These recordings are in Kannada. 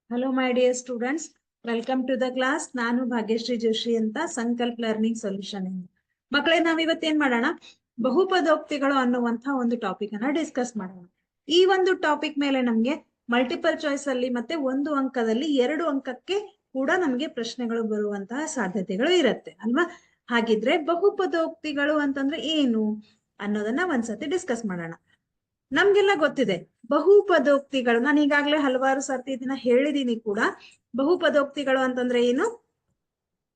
Hello, my dear students. Welcome to the class. ನಾನು ಭಾಗ್ಯಶ್ರೀ ಜೋಶಿ ಅಂತ ಸಂಕಲ್ಪ ಲರ್ನಿಂಗ್ ಸೊಲ್ಯೂಷನ್ ಇಂದ. ಮಕ್ಕಳೇ, ನಾವ್ ಇವತ್ತೇನ್ ಮಾಡೋಣ? ಬಹುಪದೋಕ್ತಿಗಳು ಅನ್ನುವಂತ ಒಂದು ಟಾಪಿಕ್ ಅನ್ನ ಡಿಸ್ಕಸ್ ಮಾಡೋಣ. ಈ ಒಂದು ಟಾಪಿಕ್ ಮೇಲೆ ನಮ್ಗೆ ಮಲ್ಟಿಪಲ್ ಚಾಯ್ಸ್ ಅಲ್ಲಿ ಮತ್ತೆ ಒಂದು ಅಂಕದಲ್ಲಿ 2 ಅಂಕಕ್ಕೆ ಕೂಡ ನಮ್ಗೆ ಪ್ರಶ್ನೆಗಳು ಬರುವಂತಹ ಸಾಧ್ಯತೆಗಳು ಇರುತ್ತೆ ಅಲ್ವಾ? ಹಾಗಿದ್ರೆ ಬಹುಪದೋಕ್ತಿಗಳು ಅಂತಂದ್ರೆ ಏನು ಅನ್ನೋದನ್ನ ಒಂದ್ಸತಿ ಡಿಸ್ಕಸ್ ಮಾಡೋಣ. ನಮ್ಗೆಲ್ಲ ಗೊತ್ತಿದೆ ಬಹುಪದೋಕ್ತಿಗಳು. ನಾನು ಈಗಾಗ್ಲೇ ಹಲವಾರು ಸರ್ತಿ ಇದನ್ನ ಹೇಳಿದೀನಿ ಕೂಡ. ಬಹುಪದೋಕ್ತಿಗಳು ಅಂತಂದ್ರೆ ಏನು?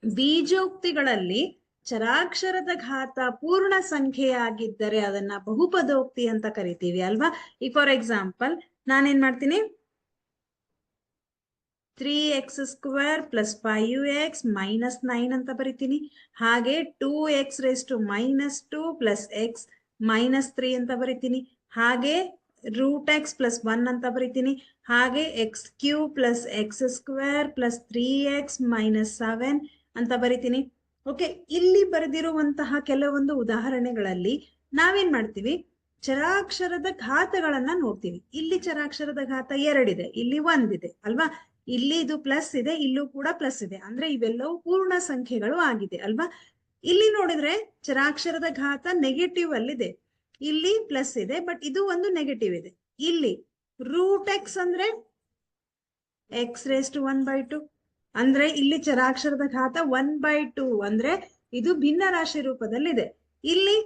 ಬೀಜೋಕ್ತಿಗಳಲ್ಲಿ ಚರಾಕ್ಷರದ ಘಾತ ಪೂರ್ಣ ಸಂಖ್ಯೆಯಾಗಿದ್ದರೆ ಅದನ್ನ ಬಹುಪದೋಕ್ತಿ ಅಂತ ಕರಿತೀವಿ ಅಲ್ವಾ? ಈ ಫಾರ್ ಎಕ್ಸಾಂಪಲ್ ನಾನೇನ್ ಮಾಡ್ತೀನಿ, 3x² + 5x - 9 ಅಂತ ಬರಿತೀನಿ. ಹಾಗೆ 2x⁻² + x - 3 ಅಂತ ಬರಿತೀನಿ. ಹಾಗೆ √x + 1 ಅಂತ ಬರಿತೀನಿ. ಹಾಗೆ x³ + x² + 3x - 7 ಅಂತ ಬರಿತೀನಿ. ಓಕೆ, ಇಲ್ಲಿ ಬರೆದಿರುವಂತಹ ಕೆಲವೊಂದು ಉದಾಹರಣೆಗಳಲ್ಲಿ ನಾವೇನ್ ಮಾಡ್ತೀವಿ, ಚರಾಕ್ಷರದ ಘಾತಗಳನ್ನ ನೋಡ್ತೀವಿ. ಇಲ್ಲಿ ಚರಾಕ್ಷರದ ಘಾತ 2 ಇದೆ, ಇಲ್ಲಿ 1 ಇದೆ ಅಲ್ವಾ? ಇಲ್ಲಿ ಇದು ಪ್ಲಸ್ ಇದೆ, ಇಲ್ಲೂ ಕೂಡ ಪ್ಲಸ್ ಇದೆ. ಅಂದ್ರೆ ಇವೆಲ್ಲವೂ ಪೂರ್ಣ ಸಂಖ್ಯೆಗಳು ಆಗಿದೆ ಅಲ್ವಾ? ಇಲ್ಲಿ ನೋಡಿದ್ರೆ ಚರಾಕ್ಷರದ ಘಾತ ನೆಗೆಟಿವ್ ಅಲ್ಲಿದೆ, ಇಲ್ಲಿ ಪ್ಲಸ್ ಇದೆ, ಬಟ್ ಇದು ಒಂದು ನೆಗೆಟಿವ್ ಇದೆ. ಇಲ್ಲಿ √x ಅಂದ್ರೆ x⁻² ಅಂದ್ರೆ ಇಲ್ಲಿ ಚರಾಕ್ಷರದ ಘಾತ 1/2 ಅಂದ್ರೆ ಇದು ಭಿನ್ನ ರಾಶಿ ರೂಪದಲ್ಲಿದೆ. ಇಲ್ಲಿ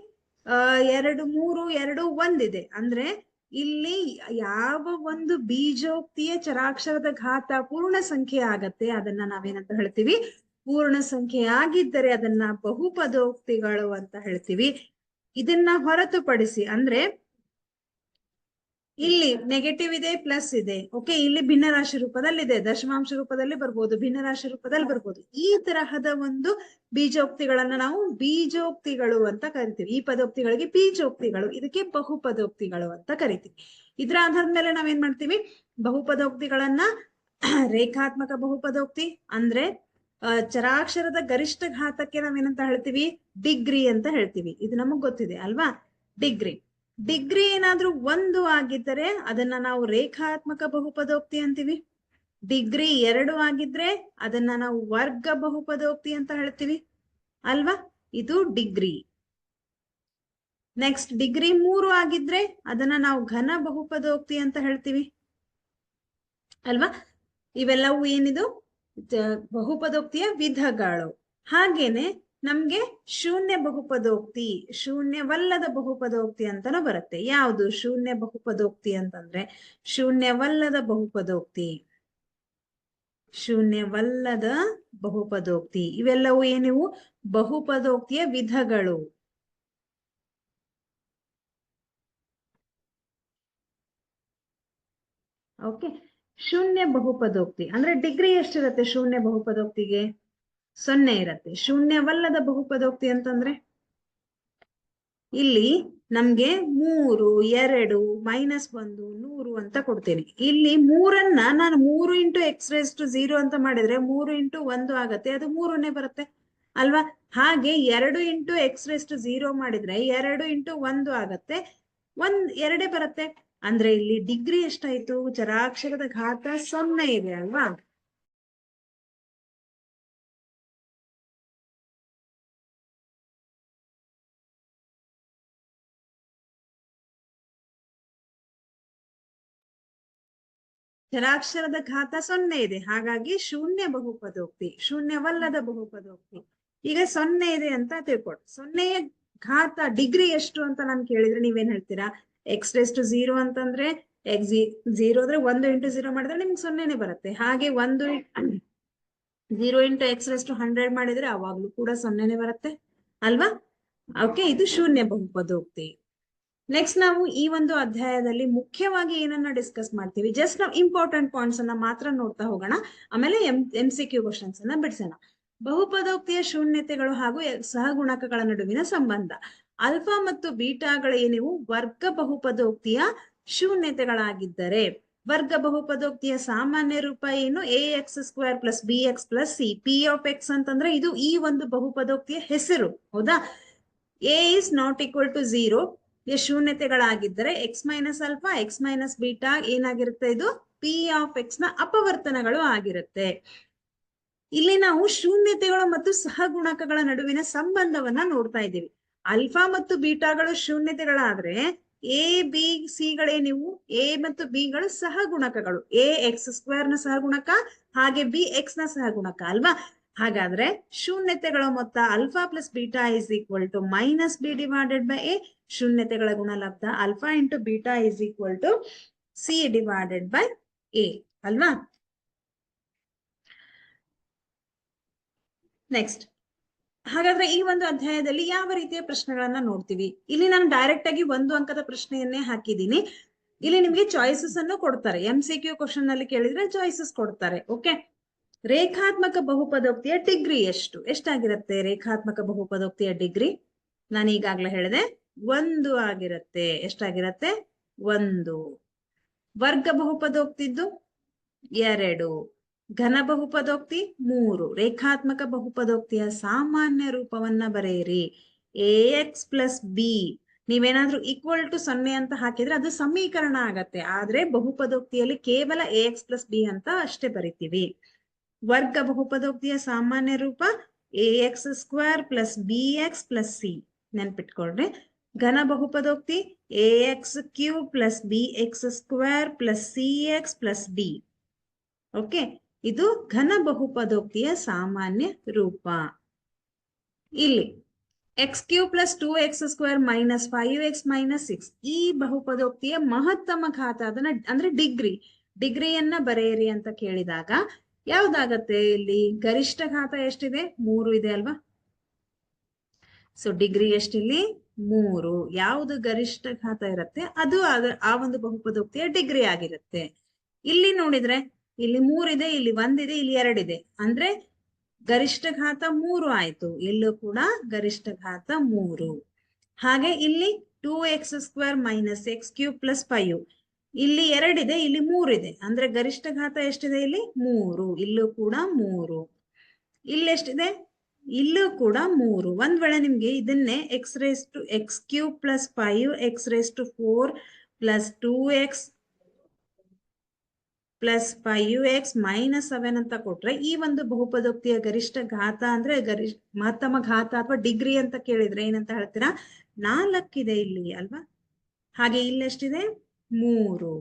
2 3 2 1 ಇದೆ. ಅಂದ್ರೆ ಇಲ್ಲಿ ಯಾವ ಒಂದು ಬೀಜೋಕ್ತಿಯ ಚರಾಕ್ಷರದ ಘಾತ ಪೂರ್ಣ ಸಂಖ್ಯೆ ಆಗತ್ತೆ ಅದನ್ನ ನಾವೇನಂತ ಹೇಳ್ತೀವಿ? ಪೂರ್ಣ ಸಂಖ್ಯೆ ಆಗಿದ್ದರೆ ಅದನ್ನ ಬಹುಪದೋಕ್ತಿಗಳು ಅಂತ ಹೇಳ್ತೀವಿ. ಇದನ್ನ ಹೊರತುಪಡಿಸಿ ಅಂದ್ರೆ ಇಲ್ಲಿ ನೆಗೆಟಿವ್ ಇದೆ, ಪ್ಲಸ್ ಇದೆ, ಓಕೆ, ಇಲ್ಲಿ ಭಿನ್ನರಾಶಿ ರೂಪದಲ್ಲಿದೆ, ದಶಮಾಂಶ ರೂಪದಲ್ಲಿ ಬರ್ಬೋದು, ಭಿನ್ನರಾಶಿ ರೂಪದಲ್ಲಿ ಬರ್ಬೋದು. ಈ ತರಹದ ಒಂದು ಬೀಜೋಕ್ತಿಗಳನ್ನ ನಾವು ಬೀಜೋಕ್ತಿಗಳು ಅಂತ ಕರಿತೀವಿ. ಈ ಪದೋಕ್ತಿಗಳಿಗೆ ಬೀಜೋಕ್ತಿಗಳು, ಇದಕ್ಕೆ ಬಹುಪದೋಕ್ತಿಗಳು ಅಂತ ಕರಿತೀವಿ. ಇದ್ರ ಆಧಾರದ ಮೇಲೆ ನಾವೇನ್ ಮಾಡ್ತೀವಿ? ಬಹುಪದೋಕ್ತಿಗಳನ್ನ ರೇಖಾತ್ಮಕ ಬಹುಪದೋಕ್ತಿ ಅಂದ್ರೆ ಚರಾಕ್ಷರದ ಗರಿಷ್ಠ ಘಾತಕ್ಕೆ ನಾವೇನಂತ ಹೇಳ್ತೀವಿ? ಡಿಗ್ರಿ ಅಂತ ಹೇಳ್ತೀವಿ. ಇದು ನಮಗ್ ಗೊತ್ತಿದೆ ಅಲ್ವಾ? ಡಿಗ್ರಿ ಏನಾದ್ರೂ 1 ಆಗಿದ್ದರೆ ಅದನ್ನ ನಾವು ರೇಖಾತ್ಮಕ ಬಹುಪದೋಕ್ತಿ ಅಂತೀವಿ. ಡಿಗ್ರಿ 2 ಆಗಿದ್ರೆ ಅದನ್ನ ನಾವು ವರ್ಗ ಬಹುಪದೋಕ್ತಿ ಅಂತ ಹೇಳ್ತೀವಿ ಅಲ್ವಾ? ಇದು ಡಿಗ್ರಿ. ನೆಕ್ಸ್ಟ್ ಡಿಗ್ರಿ 3 ಆಗಿದ್ರೆ ಅದನ್ನ ನಾವು ಘನ ಬಹುಪದೋಕ್ತಿ ಅಂತ ಹೇಳ್ತೀವಿ ಅಲ್ವಾ? ಇವೆಲ್ಲವೂ ಏನಿದು ಬಹುಪದೋಕ್ತಿಯ ವಿಧಗಳು. ಹಾಗೇನೆ ನಮ್ಗೆ ಶೂನ್ಯ ಬಹುಪದೋಕ್ತಿ, ಶೂನ್ಯವಲ್ಲದ ಬಹುಪದೋಕ್ತಿ ಅಂತಾನು ಬರುತ್ತೆ. ಯಾವುದು ಶೂನ್ಯ ಬಹುಪದೋಕ್ತಿ ಅಂತಂದ್ರೆ ಶೂನ್ಯವಲ್ಲದ ಬಹುಪದೋಕ್ತಿ, ಶೂನ್ಯವಲ್ಲದ ಬಹುಪದೋಕ್ತಿ. ಇವೆಲ್ಲವೂ ಏನಿವು? ಬಹುಪದೋಕ್ತಿಯ ವಿಧಗಳು. ಓಕೆ, ಶೂನ್ಯ ಬಹುಪದೋಕ್ತಿ ಅಂದ್ರೆ ಡಿಗ್ರಿ ಎಷ್ಟಿರುತ್ತೆ? ಶೂನ್ಯ ಬಹುಪದೋಕ್ತಿಗೆ 0 ಇರತ್ತೆ. ಶೂನ್ಯವಲ್ಲದ ಬಹುಪದೋಕ್ತಿ ಅಂತಂದ್ರೆ ಇಲ್ಲಿ ನಮ್ಗೆ 3 2 -1 100 ಅಂತ ಕೊಡ್ತೀನಿ. ಇಲ್ಲಿ 3ಅನ್ನ ನಾನು 3 × x⁻0 ಅಂತ ಮಾಡಿದ್ರೆ 3 × 1 ಆಗತ್ತೆ, ಅದು 3ನೇ ಬರುತ್ತೆ ಅಲ್ವಾ? ಹಾಗೆ 2 × x⁻0 ಮಾಡಿದ್ರೆ 2 × 1 ಆಗತ್ತೆ, 2 ಬರುತ್ತೆ. ಅಂದ್ರೆ ಇಲ್ಲಿ ಡಿಗ್ರಿ ಎಷ್ಟಾಯ್ತು? ಚರಾಕ್ಷರದ ಘಾತ 0 ಇದೆ ಅಲ್ವಾ? ಚರಾಕ್ಷರದ ಘಾತ 0 ಇದೆ, ಹಾಗಾಗಿ ಶೂನ್ಯ ಬಹುಪದೋಕ್ತಿ, ಶೂನ್ಯವಲ್ಲದ ಬಹುಪದೋಕ್ತಿ. ಈಗ 0 ಇದೆ ಅಂತ ತಿಳ್ಕೊಡು. 0ಯ ಘಾತ ಡಿಗ್ರಿ ಎಷ್ಟು ಅಂತ ನಾನು ಕೇಳಿದ್ರೆ ನೀವೇನ್ ಹೇಳ್ತೀರಾ? x⁻0 ಅಂತಂದ್ರೆ x0 ಅಂದ್ರೆ 1 × 0 ಮಾಡಿದ್ರೆ ನಿಮ್ಗೆ 0ನೇ ಬರುತ್ತೆ. ಹಾಗೆ 0 × x⁻100 ಮಾಡಿದ್ರೆ ಅವಾಗ್ಲೂ ಕೂಡ 0ನೇ ಬರುತ್ತೆ ಅಲ್ವಾ? ಓಕೆ, ಇದು ಶೂನ್ಯ ಬಹುಪದೋಕ್ತಿ. ನೆಕ್ಸ್ಟ್ ನಾವು ಈ ಒಂದು ಅಧ್ಯಾಯದಲ್ಲಿ ಮುಖ್ಯವಾಗಿ ಏನನ್ನ ಡಿಸ್ಕಸ್ ಮಾಡ್ತೀವಿ? ಜಸ್ಟ್ ನಾವು ಇಂಪಾರ್ಟೆಂಟ್ ಪಾಯಿಂಟ್ಸ್ ಅನ್ನ ಮಾತ್ರ ನೋಡ್ತಾ ಹೋಗೋಣ, ಆಮೇಲೆ MCQ ಕ್ವಶನ್ಸ್ ಅನ್ನ ಬಿಡಿಸೋಣ. ಬಹುಪದೋಕ್ತಿಯ ಶೂನ್ಯತೆಗಳು ಹಾಗೂ ಸಹಗುಣಕಗಳ ನಡುವಿನ ಸಂಬಂಧ. ಆಲ್ಫಾ ಮತ್ತು ಬೀಟಾಗಳು ಏನಿವು? ವರ್ಗ ಬಹುಪದೋಕ್ತಿಯ ಶೂನ್ಯತೆಗಳಾಗಿದ್ದರೆ ವರ್ಗ ಬಹುಪದೋಕ್ತಿಯ ಸಾಮಾನ್ಯ ರೂಪ ಏನು? ax² + bx + c. p(x) ಅಂತಂದ್ರೆ ಇದು ಈ ಒಂದು ಬಹುಪದೋಕ್ತಿಯ ಹೆಸರು, ಹೌದಾ? a is not equal to 0 ಶೂನ್ಯತೆಗಳಾಗಿದ್ದರೆ x - α x - β ಏನಾಗಿರುತ್ತೆ? ಇದು ಪಿ ಆಫ್ ಎಕ್ಸ್ ನ ಅಪವರ್ತನಗಳು ಆಗಿರುತ್ತೆ. ಇಲ್ಲಿ ನಾವು ಶೂನ್ಯತೆಗಳು ಮತ್ತು ಸಹಗುಣಕಗಳ ನಡುವಿನ ಸಂಬಂಧವನ್ನ ನೋಡ್ತಾ ಇದ್ದೀವಿ. ಅಲ್ಫಾ ಮತ್ತು ಬೀಟಾಗಳು ಶೂನ್ಯತೆಗಳಾದ್ರೆ ಎ ಬಿ ಸಿ ಗಳೇನಿವು, ಎ ಮತ್ತು ಬಿ ಗಳು ಸಹಗುಣಕಗಳು. ಎ ಎಕ್ಸ್ ಸ್ಕ್ವೇರ್ ನ ಸಹಗುಣಕ, ಹಾಗೆ ಬಿ ಎಕ್ಸ್ ನ ಸಹಗುಣಕ ಅಲ್ವಾ. ಹಾಗಾದ್ರೆ ಶೂನ್ಯತೆಗಳ ಮೊತ್ತ alpha plus beta is equal to minus B divided by A. ಶೂನ್ಯತೆಗಳ ಗುಣಲಬ್ಧ alpha into beta is equal to C divided by A ಅಲ್ವಾ. ನೆಕ್ಸ್ಟ್, ಹಾಗಾದ್ರೆ ಈ ಒಂದು ಅಧ್ಯಾಯದಲ್ಲಿ ಯಾವ ರೀತಿಯ ಪ್ರಶ್ನೆಗಳನ್ನ ನೋಡ್ತೀವಿ? ಇಲ್ಲಿ ನಾನು ಡೈರೆಕ್ಟ್ ಆಗಿ 1 ಅಂಕದ ಪ್ರಶ್ನೆಯನ್ನೇ ಹಾಕಿದ್ದೀನಿ. ಇಲ್ಲಿ ನಿಮ್ಗೆ ಚಾಯ್ಸಸ್ ಅನ್ನು ಕೊಡ್ತಾರೆ. MCQ ಕ್ವಶನ್ ನಲ್ಲಿ ಕೇಳಿದ್ರೆ ಚಾಯ್ಸಸ್ ಕೊಡ್ತಾರೆ. ಓಕೆ, ರೇಖಾತ್ಮಕ ಬಹುಪದೋಕ್ತಿಯ ಡಿಗ್ರಿ ಎಷ್ಟಾಗಿರುತ್ತೆ? ರೇಖಾತ್ಮಕ ಬಹುಪದೋಕ್ತಿಯ ಡಿಗ್ರಿ ನಾನು ಈಗಾಗ್ಲೇ ಹೇಳಿದೆ 1 ಆಗಿರುತ್ತೆ. ಎಷ್ಟಾಗಿರುತ್ತೆ? 1. ವರ್ಗ ಬಹುಪದೋಕ್ತಿದ್ದು 2. ಘನ ಬಹುಪದೋಕ್ತಿ 3. ರೇಖಾತ್ಮಕ ಬಹುಪದೋಕ್ತಿಯ ಸಾಮಾನ್ಯ ರೂಪವನ್ನ ಬರೆಯಿರಿ. ax plus B. ನೀವೇನಾದ್ರೂ ಈಕ್ವಲ್ ಟು 0 ಅಂತ ಹಾಕಿದ್ರೆ ಅದು ಸಮೀಕರಣ ಆಗತ್ತೆ. ಆದ್ರೆ ಬಹುಪದೋಕ್ತಿಯಲ್ಲಿ ಕೇವಲ ax ಪ್ಲಸ್ ಬಿ ಅಂತ ಅಷ್ಟೇ ಬರಿತೀವಿ. ವರ್ಗ ಬಹುಪದೋಕ್ತಿಯ ಸಾಮಾನ್ಯ ರೂಪ ax square plus bx plus C. ನೆನ್ಪಿಟ್ಕೊಳ್ರಿ. ಘನ ಬಹುಪದೋಕ್ತಿ ax cube plus bx square plus cx plus D. Okay, ಇದು ಘನ ಬಹುಪದೋಕ್ತಿಯ ಸಾಮಾನ್ಯ ರೂಪ. ಇಲ್ಲಿ X cube plus 2x square minus 5x minus 6 ಈ ಬಹುಪದೋಕ್ತಿಯ ಮಹತ್ತಮ ಘಾತ, ಅದನ್ನ ಅಂದ್ರೆ ಡಿಗ್ರಿಯನ್ನ ಬರೆಯಿರಿ ಅಂತ ಕೇಳಿದಾಗ ಯಾವ್ದಾಗತ್ತೆ? ಇಲ್ಲಿ ಗರಿಷ್ಠ ಘಾತ ಎಷ್ಟಿದೆ? 3 ಇದೆ ಅಲ್ವಾ. ಸೊ ಡಿಗ್ರಿ ಎಷ್ಟಿಲ್ಲಿ? 3. ಯಾವುದು ಗರಿಷ್ಠ ಘಾತ ಇರುತ್ತೆ ಅದು ಆ ಒಂದು ಬಹುಪದೋಕ್ತಿಯ ಡಿಗ್ರಿ ಆಗಿರುತ್ತೆ. ಇಲ್ಲಿ ನೋಡಿದ್ರೆ ಇಲ್ಲಿ 3 ಇದೆ, ಇಲ್ಲಿ 1 ಇದೆ, ಇಲ್ಲಿ 2 ಇದೆ. ಅಂದ್ರೆ ಗರಿಷ್ಠ ಘಾತ 3 ಆಯ್ತು. ಇಲ್ಲೂ ಕೂಡ ಗರಿಷ್ಠ ಘಾತ 3. ಹಾಗೆ ಇಲ್ಲಿ 2x square minus X cube plus 5. ಇಲ್ಲಿ 2 ಇದೆ, ಇಲ್ಲಿ 3 ಇದೆ. ಅಂದ್ರೆ ಗರಿಷ್ಠ ಘಾತ ಎಷ್ಟಿದೆ? ಇಲ್ಲಿ 3. ಇಲ್ಲೂ ಕೂಡ 3. ಇಲ್ಲೆಷ್ಟಿದೆ? ಇಲ್ಲೂ ಕೂಡ 3. ಒಂದ್ ವೇಳೆ ನಿಮ್ಗೆ ಇದನ್ನೇ x raise to x cube plus 5 x raise to 4 plus 2x plus 5x minus 7 ಅಂತ ಕೊಟ್ರೆ ಈ ಒಂದು ಬಹುಪದೋಕ್ತಿಯ ಗರಿಷ್ಠ ಘಾತ ಅಂದ್ರೆ ಮಹತ್ತಮ ಘಾತ ಅಥವಾ ಡಿಗ್ರಿ ಅಂತ ಕೇಳಿದ್ರೆ ಏನಂತ ಹೇಳ್ತೀರಾ? 4 ಇದೆ ಇಲ್ಲಿ ಅಲ್ವಾ. ಹಾಗೆ ಇಲ್ಲೆಷ್ಟಿದೆ? 3.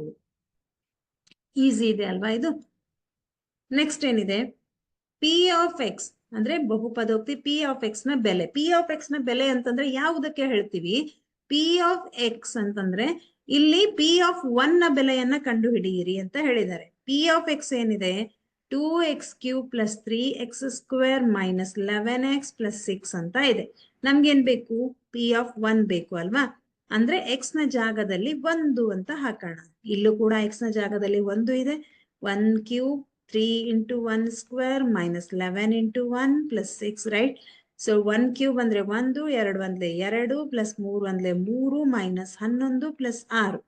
ಈಸಿ ಇದೆ ಅಲ್ವಾ ಇದು. ನೆಕ್ಸ್ಟ್ ಏನಿದೆ? ಪಿ ಆಫ್ ಎಕ್ಸ್ ಅಂದ್ರೆ ಬಹುಪದೋಕ್ತಿ ಪಿ ಆಫ್ ಎಕ್ಸ್ ನ ಬೆಲೆ. ಪಿ ಆಫ್ ಎಕ್ಸ್ ನ ಬೆಲೆ ಅಂತಂದ್ರೆ ಯಾವುದಕ್ಕೆ ಹೇಳ್ತೀವಿ? ಪಿ ಆಫ್ ಎಕ್ಸ್ ಅಂತಂದ್ರೆ ಇಲ್ಲಿ ಪಿ ಆಫ್ 1 ನ ಬೆಲೆಯನ್ನ ಕಂಡು ಹಿಡಿಯಿರಿ ಅಂತ ಹೇಳಿದ್ದಾರೆ. ಪಿ ಆಫ್ ಎಕ್ಸ್ ಏನಿದೆ? 2x cube plus 3x square minus 11x plus 6 ಅಂತ ಇದೆ. ನಮ್ಗೇನ್ ಬೇಕು? ಪಿ ಆಫ್ 1 ಬೇಕು ಅಲ್ವಾ. ಅಂದ್ರೆ ಎಕ್ಸ್ ನ ಜಾಗದಲ್ಲಿ 1 ಅಂತ ಹಾಕೋಣ. ಇಲ್ಲೂ ಕೂಡ ಎಕ್ಸ್ ನ ಜಾಗದಲ್ಲಿ 1 ಇದೆ. 1 cube 3 into 1 square minus 11 into 1 plus 6, right? So 1 cube ಅಂದ್ರೆ 1, 2 ಒಂದ್ಲೆ 2 plus 3 ಒಂದ್ಲೆ 3 minus 11 plus 6.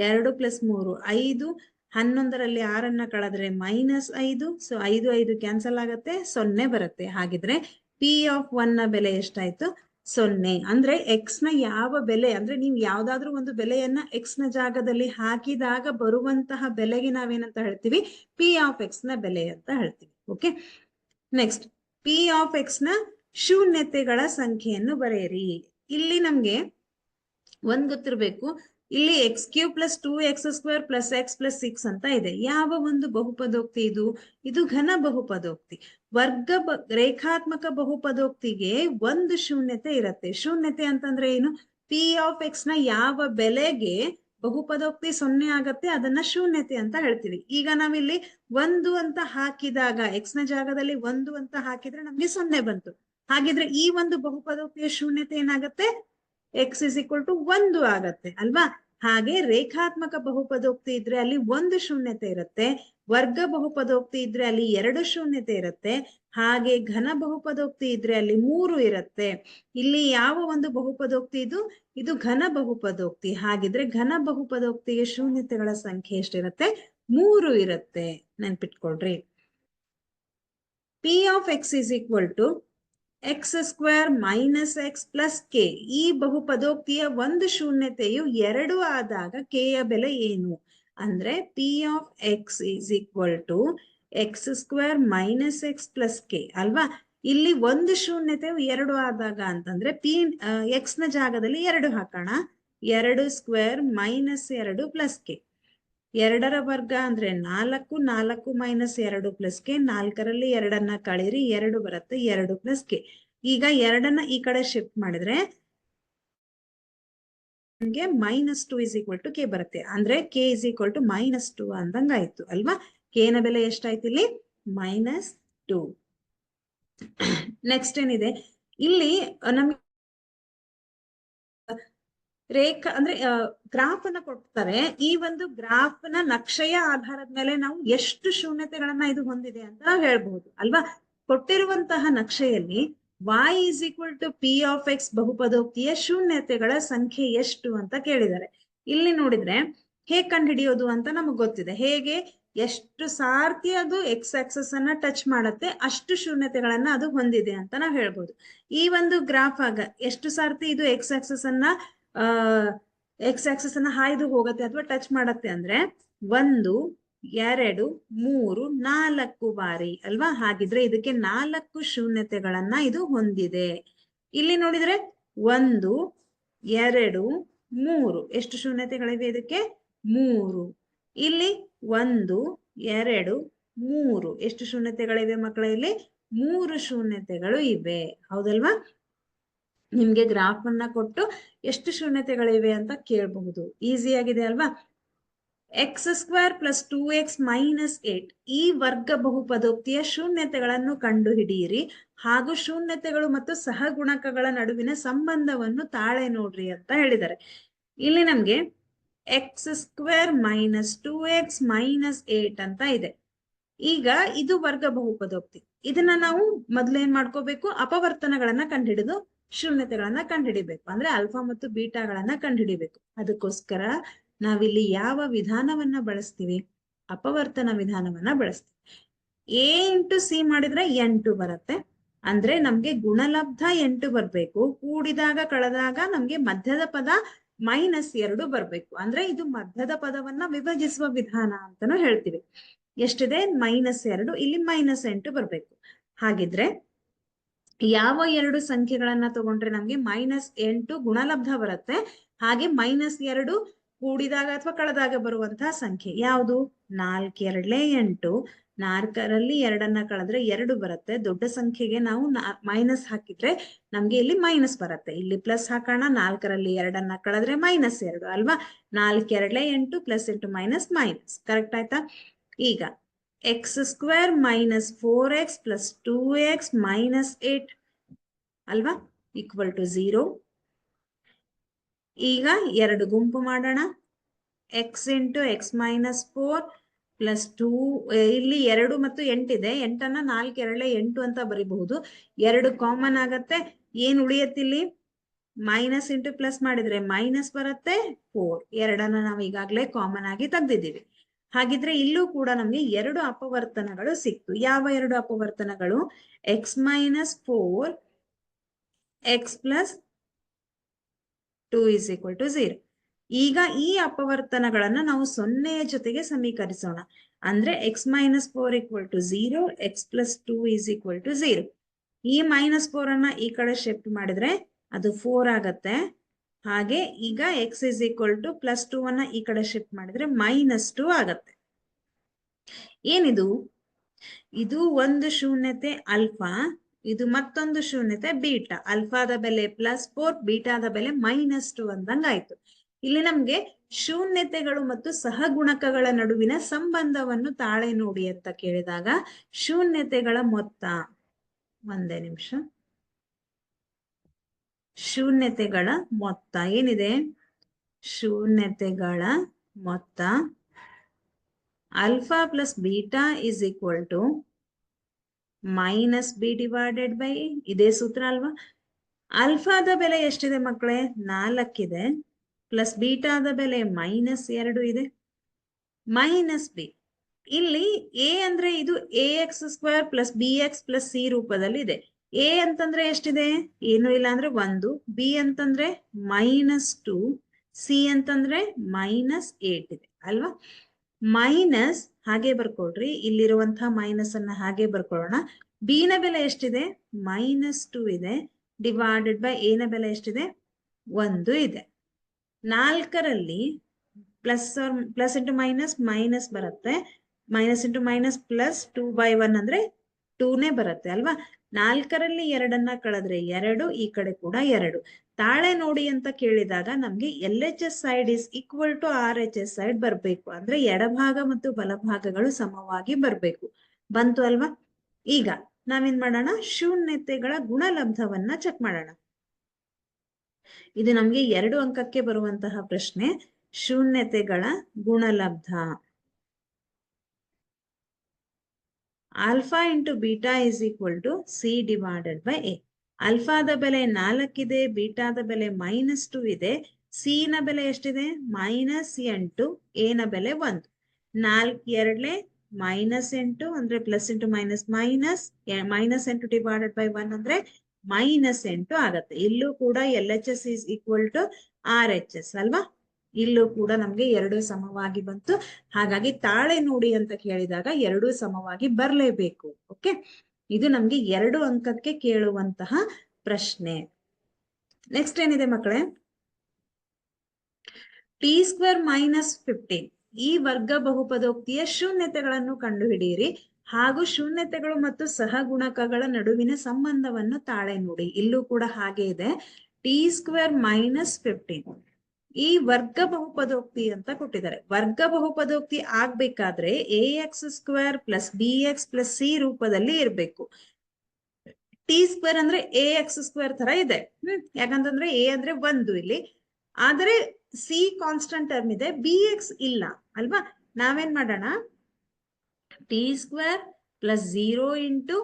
2 plus 3 5. 11ರಲ್ಲಿ 6 ಕಳೆದ್ರೆ ಮೈನಸ್ 5. ಸೊ 5 5 ಕ್ಯಾನ್ಸಲ್ ಆಗತ್ತೆ, 0 ಬರುತ್ತೆ. ಹಾಗಿದ್ರೆ ಪಿ ಆಫ್ 1 ನ ಬೆಲೆ ಎಷ್ಟಾಯ್ತು? 0. ಅಂದ್ರೆ ಎಕ್ಸ್ ನ ಯಾವ ಬೆಲೆ ಅಂದ್ರೆ ನೀವು ಯಾವ್ದಾದ್ರು ಒಂದು ಬೆಲೆಯನ್ನ ಎಕ್ಸ್ ನ ಜಾಗದಲ್ಲಿ ಹಾಕಿದಾಗ ಬರುವಂತಹ ಬೆಲೆಗೆ ನಾವೇನಂತ ಹೇಳ್ತೀವಿ? ಪಿ ಆಫ್ ಎಕ್ಸ್ ನ ಬೆಲೆ ಅಂತ ಹೇಳ್ತೀವಿ. Okay, next P of X ನ ಶೂನ್ಯತೆಗಳ ಸಂಖ್ಯೆಯನ್ನು ಬರೆಯಿರಿ. ಇಲ್ಲಿ ನಮ್ಗೆ ಒಂದ್ ಗೊತ್ತಿರ್ಬೇಕು. ಇಲ್ಲಿ X cube plus 2x square plus X plus 6 ಅಂತ ಇದೆ. ಯಾವ ಒಂದು ಬಹುಪದೋಕ್ತಿ ಇದು? ಇದು ಘನ ಬಹುಪದೋಕ್ತಿ. ರೇಖಾತ್ಮಕ ಬಹುಪದೋಕ್ತಿಗೆ ಒಂದು ಶೂನ್ಯತೆ ಇರುತ್ತೆ. ಶೂನ್ಯತೆ ಅಂತಂದ್ರೆ ಏನು? ಪಿ ಆಫ್ ಎಕ್ಸ್ ನ ಯಾವ ಬೆಲೆಗೆ ಬಹುಪದೋಕ್ತಿ 0 ಆಗತ್ತೆ ಅದನ್ನ ಶೂನ್ಯತೆ ಅಂತ ಹೇಳ್ತೀವಿ. ಈಗ ನಾವಿಲ್ಲಿ 1 ಅಂತ ಹಾಕಿದಾಗ ಎಕ್ಸ್ ನ ಜಾಗದಲ್ಲಿ 1 ಅಂತ ಹಾಕಿದ್ರೆ ನಮ್ಗೆ 0 ಬಂತು. ಹಾಗಿದ್ರೆ ಈ ಒಂದು ಬಹುಪದೋಕ್ತಿಯ ಶೂನ್ಯತೆ ಏನಾಗತ್ತೆ? ಎಕ್ಸ್ ಇಸ್ ಈಕ್ವಲ್ ಟು 1 ಆಗತ್ತೆ ಅಲ್ವಾ. ಹಾಗೆ ರೇಖಾತ್ಮಕ ಬಹುಪದೋಕ್ತಿ ಇದ್ರೆ ಅಲ್ಲಿ 1 ಶೂನ್ಯತೆ ಇರುತ್ತೆ. ವರ್ಗ ಬಹುಪದೋಕ್ತಿ ಇದ್ರೆ ಅಲ್ಲಿ 2 ಶೂನ್ಯತೆ ಇರುತ್ತೆ. ಹಾಗೆ ಘನ ಬಹುಪದೋಕ್ತಿ ಇದ್ರೆ ಅಲ್ಲಿ 3 ಇರುತ್ತೆ. ಇಲ್ಲಿ ಯಾವ ಒಂದು ಬಹುಪದೋಕ್ತಿ ಇದು? ಇದು ಘನ ಬಹುಪದೋಕ್ತಿ. ಹಾಗಿದ್ರೆ ಘನ ಬಹುಪದೋಕ್ತಿಗೆ ಶೂನ್ಯತೆಗಳ ಸಂಖ್ಯೆ ಎಷ್ಟಿರುತ್ತೆ? 3 ಇರುತ್ತೆ. ನೆನ್ಪಿಟ್ಕೊಳ್ರಿ. P of X is equal to X square minus X plus K. ಈ ಬಹುಪದೋಕ್ತಿಯ ಒಂದು ಶೂನ್ಯತೆಯು 2 ಆದಾಗ ಕೆ ಯ ಬೆಲೆ ಏನು? ಅಂದ್ರೆ P of x is equal to X square minus X plus K ಅಲ್ವಾ. ಇಲ್ಲಿ ಒಂದು ಶೂನ್ಯತೆ 2 ಆದಾಗ ಅಂತಂದ್ರೆ ಪಿ ಎಕ್ಸ್ ನ ಜಾಗದಲ್ಲಿ 2 ಹಾಕೋಣ. 2 ಸ್ಕ್ವೇರ್ ಮೈನಸ್ 2 ಪ್ಲಸ್ ಕೆ. 2ರ ವರ್ಗ ಅಂದ್ರೆ 4, 4 ಮೈನಸ್ 2 ಪ್ಲಸ್ ಕೆ. 4ರಲ್ಲಿ 2ನ್ನ ಕಳೀರಿ, 2 ಬರುತ್ತೆ, 2 ಪ್ಲಸ್ ಕೆ. ಈಗ 2ನ್ನ ಈ ಕಡೆ ಶಿಫ್ಟ್ ಮಾಡಿದ್ರೆ ನಮ್ಗೆ -2 ಇಸ್ ಈಕ್ವಲ್ ಟು ಕೆ ಬರುತ್ತೆ. ಅಂದ್ರೆ ಕೆ ಇಸ್ ಈಕ್ವಲ್ ಟು -2 ಅಂದಂಗ ಆಯ್ತು ಅಲ್ವಾ. ಕೆ ನ ಬೆಲೆ ಎಷ್ಟಾಯ್ತು ಇಲ್ಲಿ? -2. ನೆಕ್ಸ್ಟ್ ಏನಿದೆ ಇಲ್ಲಿ ನಮ್ಗೆ ರೇಖಾ ಅಂದ್ರೆ ಗ್ರಾಫ್ ಅನ್ನ ಕೊಡ್ತಾರೆ. ಈ ಒಂದು ಗ್ರಾಫ್ ನ ನಕ್ಷೆಯ ಆಧಾರದ ಮೇಲೆ ನಾವು ಎಷ್ಟು ಶೂನ್ಯತೆಗಳನ್ನ ಇದು ಹೊಂದಿದೆ ಅಂತ ನಾವು ಹೇಳ್ಬಹುದು ಅಲ್ವಾ. ಕೊಟ್ಟಿರುವಂತಹ ನಕ್ಷೆಯಲ್ಲಿ y is equal to P of X ಬಹುಪದೋಕ್ತಿಯ ಶೂನ್ಯತೆಗಳ ಸಂಖ್ಯೆ ಎಷ್ಟು ಅಂತ ಕೇಳಿದ್ದಾರೆ. ಇಲ್ಲಿ ನೋಡಿದ್ರೆ ಹೇಗ್ ಕಂಡುಹಿಡಿಯೋದು ಅಂತ ನಮಗ್ ಗೊತ್ತಿದೆ. ಹೇಗೆ? ಎಷ್ಟು ಸಾರ್ತಿ ಅದು ಎಕ್ಸ್ ಆಕ್ಸಸ್ ಅನ್ನ ಟಚ್ ಮಾಡುತ್ತೆ ಅಷ್ಟು ಶೂನ್ಯತೆಗಳನ್ನ ಅದು ಹೊಂದಿದೆ ಅಂತ ನಾವು ಹೇಳ್ಬೋದು. ಈ ಒಂದು ಗ್ರಾಫ್ ಆಗ ಎಷ್ಟು ಸಾರ್ತಿ ಇದು ಎಕ್ಸ್ ಆಕ್ಸಸ್ ಅನ್ನ ಎಕ್ಸ್ ಆಕ್ಸಸ್ ಅನ್ನ ಹಾಯ್ದು ಹೋಗತ್ತೆ ಅಥವಾ ಟಚ್ ಮಾಡತ್ತೆ ಅಂದ್ರೆ 1, 2, 3, 4 ಬಾರಿ ಅಲ್ವಾ. ಹಾಗಿದ್ರೆ ಇದಕ್ಕೆ 4 ಶೂನ್ಯತೆಗಳನ್ನ ಇದು ಹೊಂದಿದೆ. ಇಲ್ಲಿ ನೋಡಿದ್ರೆ 1, 2, 3 ಎಷ್ಟು ಶೂನ್ಯತೆಗಳಿವೆ ಇದಕ್ಕೆ? 3. ಇಲ್ಲಿ 1, 2, 3 ಎಷ್ಟು ಶೂನ್ಯತೆಗಳಿವೆ ಮಕ್ಕಳ? ಇಲ್ಲಿ 3 ಶೂನ್ಯತೆಗಳು ಇವೆ. ಹೌದಲ್ವಾ? ನಿಮ್ಗೆ ಗ್ರಾಫ್ ಅನ್ನ ಕೊಟ್ಟು ಎಷ್ಟು ಶೂನ್ಯತೆಗಳಿವೆ ಅಂತ ಕೇಳಬಹುದು. ಈಸಿ ಆಗಿದೆ ಅಲ್ವಾ. X square plus 2x minus 8 ಈ ವರ್ಗ ಬಹುಪದೋಕ್ತಿಯ ಶೂನ್ಯತೆಗಳನ್ನು ಕಂಡು ಹಿಡಿಯಿರಿ ಹಾಗೂ ಶೂನ್ಯತೆಗಳು ಮತ್ತು ಸಹಗುಣಕಗಳ ನಡುವಿನ ಸಂಬಂಧವನ್ನು ತಾಳೆ ನೋಡ್ರಿ ಅಂತ ಹೇಳಿದ್ದಾರೆ. ಇಲ್ಲಿ ನಮ್ಗೆ X square minus 2x minus 8 ಅಂತ ಇದೆ. ಈಗ ಇದು ವರ್ಗ ಬಹುಪದೋಕ್ತಿ. ಇದನ್ನ ನಾವು ಮೊದ್ಲೇನ್ ಮಾಡ್ಕೋಬೇಕು? ಅಪವರ್ತನಗಳನ್ನ ಕಂಡುಹಿಡಿದು ಶೂನ್ಯತೆಗಳನ್ನ ಕಂಡುಹಿಡಿಬೇಕು. ಅಂದ್ರೆ ಅಲ್ಫಾ ಮತ್ತು ಬೀಟಾಗಳನ್ನ ಕಂಡುಹಿಡಿಬೇಕು. ಅದಕ್ಕೋಸ್ಕರ ನಾವಿಲ್ಲಿ ಯಾವ ವಿಧಾನವನ್ನ ಬಳಸ್ತೀವಿ? ಅಪವರ್ತನ ವಿಧಾನವನ್ನ ಬಳಸ್ತೀವಿ. ಎ ಇಂಟು ಸಿ ಮಾಡಿದ್ರೆ 8 ಬರುತ್ತೆ. ಅಂದ್ರೆ ನಮ್ಗೆ ಗುಣಲಬ್ಧ 8 ಬರ್ಬೇಕು. ಕೂಡಿದಾಗ ಕಳೆದಾಗ ನಮ್ಗೆ ಮಧ್ಯದ ಪದ -2 ಬರ್ಬೇಕು. ಅಂದ್ರೆ ಇದು ಮಧ್ಯದ ಪದವನ್ನ ವಿಭಜಿಸುವ ವಿಧಾನ ಅಂತಾನು ಹೇಳ್ತೀವಿ. ಎಷ್ಟಿದೆ? -2. ಇಲ್ಲಿ -8 ಬರ್ಬೇಕು. ಹಾಗಿದ್ರೆ ಯಾವ 2 ಸಂಖ್ಯೆಗಳನ್ನ ತಗೊಂಡ್ರೆ ನಮ್ಗೆ -8 ಗುಣಲಬ್ಧ ಬರುತ್ತೆ, ಹಾಗೆ -2 ಕೂಡಿದಾಗ ಅಥವಾ ಕಳೆದಾಗ ಬರುವಂತಹ ಸಂಖ್ಯೆ ಯಾವುದು? 4 2 8. 4ರಲ್ಲಿ 2ನ್ನ ಕಳೆದ್ರೆ 2 ಬರುತ್ತೆ. ದೊಡ್ಡ ಸಂಖ್ಯೆಗೆ ನಾವು ಮೈನಸ್ ಹಾಕಿದ್ರೆ ನಮ್ಗೆ ಇಲ್ಲಿ ಮೈನಸ್ ಬರುತ್ತೆ. ಇಲ್ಲಿ ಪ್ಲಸ್ ಹಾಕೋಣ. 4ರಲ್ಲಿ 2ನ್ನ ಕಳೆದ್ರೆ -2 ಅಲ್ವಾ. 4 2 8 plus into minus minus. Correct ಆಯ್ತಾ? ಈಗ X square minus 4x plus 2x minus 8 ಅಲ್ವಾ ಈಕ್ವಲ್ ಟು 0. ಈಗ 2 ಗುಂಪು ಮಾಡೋಣ. X into X minus 4 plus 2 ಇಲ್ಲಿ 2 ಮತ್ತು 8 ಇದೆ. 8ನ್ನ 4 2 8 ಅಂತ ಬರೀಬಹುದು. 2 ಕಾಮನ್ ಆಗತ್ತೆ. ಏನ್ ಉಳಿಯತ್ತಿಲ್ಲಿ? ಮೈನಸ್ ಇಂಟು ಪ್ಲಸ್ ಮಾಡಿದ್ರೆ ಮೈನಸ್ ಬರುತ್ತೆ 4. 2ನ್ನ ನಾವು ಈಗಾಗಲೇ ಕಾಮನ್ ಆಗಿ ತೆಗ್ದಿದ್ದೀವಿ. ಹಾಗಿದ್ರೆ ಇಲ್ಲೂ ಕೂಡ ನಮ್ಗೆ 2 ಅಪವರ್ತನಗಳು ಸಿಕ್ತು. ಯಾವ 2 ಅಪವರ್ತನಗಳು? X minus 4 X plus 2 is equal to 0. ಈಗ ಈ ಅಪವರ್ತನಗಳನ್ನ ನಾವು 0ಯ ಜೊತೆಗೆ ಸಮೀಕರಿಸೋಣ. ಅಂದ್ರೆ X minus 4 equal to 0, X plus 2 is equal to 0. ಈ -4 ಅನ್ನ ಈ ಕಡೆ ಶಿಫ್ಟ್ ಮಾಡಿದ್ರೆ ಅದು 4 ಆಗತ್ತೆ. ಹಾಗೆ ಈಗ x is equal to plus 2 ಅನ್ನ ಈ ಕಡೆ ಶಿಫ್ಟ್ ಮಾಡಿದ್ರೆ -2 ಆಗತ್ತೆ. ಏನಿದು? ಇದು ಒಂದು ಶೂನ್ಯತೆ ಅಲ್ಫಾ, ಇದು ಮತ್ತೊಂದು ಶೂನ್ಯತೆ ಬೀಟಾ. ಅಲ್ಫಾದ ಬೆಲೆ +4, ಬೀಟಾದ ಬೆಲೆ -2 ಅಂದಂಗಾಯ್ತು. ಇಲ್ಲಿ ನಮ್ಗೆ ಶೂನ್ಯತೆಗಳು ಮತ್ತು ಸಹಗುಣಕಗಳ ನಡುವಿನ ಸಂಬಂಧವನ್ನು ತಾಳೆ ನೋಡಿ ಅಂತ ಕೇಳಿದಾಗ ಶೂನ್ಯತೆಗಳ ಮೊತ್ತ, ಒಂದೇ ನಿಮಿಷ, ಶೂನ್ಯತೆಗಳ ಮೊತ್ತ ಏನಿದೆ? ಶೂನ್ಯತೆಗಳ ಮೊತ್ತ alpha plus beta is equal to -b divided by a. ಇದೇ ಸೂತ್ರ ಅಲ್ವಾ? ಆಲ್ಫಾದ ಬೆಲೆ ಎಷ್ಟಿದೆ ಮಕ್ಕಳೇ? 4 ಇದೆ. ಪ್ಲಸ್ ಬೀಟಾದ ಬೆಲೆ -2 ಇದೆ. -b. ಇಲ್ಲಿ a ಅಂದ್ರೆ ಇದು ax² plus bx plus c ರೂಪದಲ್ಲಿ ಇದೆ. a ಅಂತಂದ್ರೆ ಎಷ್ಟಿದೆ? ಏನು ಇಲ್ಲ ಅಂದ್ರೆ 1. b ಅಂತಂದ್ರೆ -2, c ಅಂತಂದ್ರೆ -8 ಇದೆ ಅಲ್ವಾ. ಮೈನಸ್ ಹಾಗೆ ಬರ್ಕೊಳ್ರಿ, ಇಲ್ಲಿರುವಂತಹ ಮೈನಸ್ ಅನ್ನ ಹಾಗೆ ಬರ್ಕೊಳ್ಳೋಣ. ಬಿ ನ ಬೆಲೆ ಎಷ್ಟಿದೆ? -2 ಇದೆ. ಡಿವೈಡೆಡ್ ಬೈ ಎ ನ ಬೆಲೆ ಎಷ್ಟಿದೆ? 1 ಇದೆ. 4ರಲ್ಲಿ ಪ್ಲಸ್ ಇಂಟು ಮೈನಸ್ ಮೈನಸ್ ಬರುತ್ತೆ. ಮೈನಸ್ ಇಂಟು ಮೈನಸ್ ಪ್ಲಸ್ 2/1 ಅಂದ್ರೆ 2ನೇ ಬರುತ್ತೆ ಅಲ್ವಾ? 4ರಲ್ಲಿ 2 ಕಳೆದ್ರೆ 2, ಈ ಕಡೆ ಕೂಡ 2. ತಾಳೆ ನೋಡಿ ಅಂತ ಕೇಳಿದಾಗ ನಮ್ಗೆ LHS side is equal to RHS side ಬರ್ಬೇಕು. ಅಂದ್ರೆ ಎಡಭಾಗ ಮತ್ತು ಬಲಭಾಗಗಳು ಸಮವಾಗಿ ಬರ್ಬೇಕು. ಬಂತು ಅಲ್ವಾ? ಈಗ ನಾವೇನ್ ಮಾಡೋಣ, ಶೂನ್ಯತೆಗಳ ಗುಣಲಬ್ಧವನ್ನ ಚೆಕ್ ಮಾಡೋಣ. ಇದು ನಮ್ಗೆ 2 ಅಂಕಕ್ಕೆ ಬರುವಂತಹ ಪ್ರಶ್ನೆ. ಶೂನ್ಯತೆಗಳ ಗುಣಲಬ್ಧ. Alpha into beta is equal to C divided by A. ಅಲ್ಫಾದ ಬೆಲೆ 4 ಇದೆ, ಬೀಟಾದ ಬೆಲೆ -2 ಇದೆ, ಸಿ ನ ಬೆಲೆ ಎಷ್ಟಿದೆ? -8, ಎ ನ ಬೆಲೆ 1. 4 2 -8 ಅಂದ್ರೆ plus into minus minus, -8 divided by 1 ಅಂದ್ರೆ -8 ಆಗತ್ತೆ. ಇಲ್ಲೂ ಕೂಡ LHS is equal to RHS ಅಲ್ವಾ? ಇಲ್ಲೂ ಕೂಡ ನಮ್ಗೆ 2 ಸಮವಾಗಿ ಬಂತು. ಹಾಗಾಗಿ ತಾಳೆ ನೋಡಿ ಅಂತ ಕೇಳಿದಾಗ 2 ಸಮವಾಗಿ ಬರಲೇಬೇಕು. ಓಕೆ, ಇದು ನಮ್ಗೆ 2 ಅಂಕಕ್ಕೆ ಕೇಳುವಂತಹ ಪ್ರಶ್ನೆ. ನೆಕ್ಸ್ಟ್ ಏನಿದೆ ಮಕ್ಕಳೇ? t² -15 ಈ ವರ್ಗ ಬಹುಪದೋಕ್ತಿಯ ಶೂನ್ಯತೆಗಳನ್ನು ಕಂಡುಹಿಡಿಯಿರಿ ಹಾಗೂ ಶೂನ್ಯತೆಗಳು ಮತ್ತು ಸಹಗುಣಕಗಳ ನಡುವಿನ ಸಂಬಂಧವನ್ನು ತಾಳೆ ನೋಡಿ. ಇಲ್ಲೂ ಕೂಡ ಹಾಗೆ ಇದೆ. t² -15 ಈ ವರ್ಗ ಬಹುಪದೋಕ್ತಿ ಅಂತ ಕೊಟ್ಟಿದ್ದಾರೆ. ವರ್ಗ ಬಹುಪದೋಕ್ತಿ ಆಗ್ಬೇಕಾದ್ರೆ ax² + bx + c ರೂಪದಲ್ಲಿ ಇರ್ಬೇಕು. t² ಅಂದ್ರೆ ax² ತರ ಇದೆ. ಯಾಕಂತಂದ್ರೆ a ಅಂದ್ರೆ 1 ಇಲ್ಲಿ, ಆದರೆ ಸಿ ಕಾನ್ಸ್ಟಂಟ್ ಟರ್ಮ್ ಇದೆ, bx ಇಲ್ಲ ಅಲ್ವಾ? ನಾವೇನ್ ಮಾಡೋಣ, t² + 0 ಇಂಟು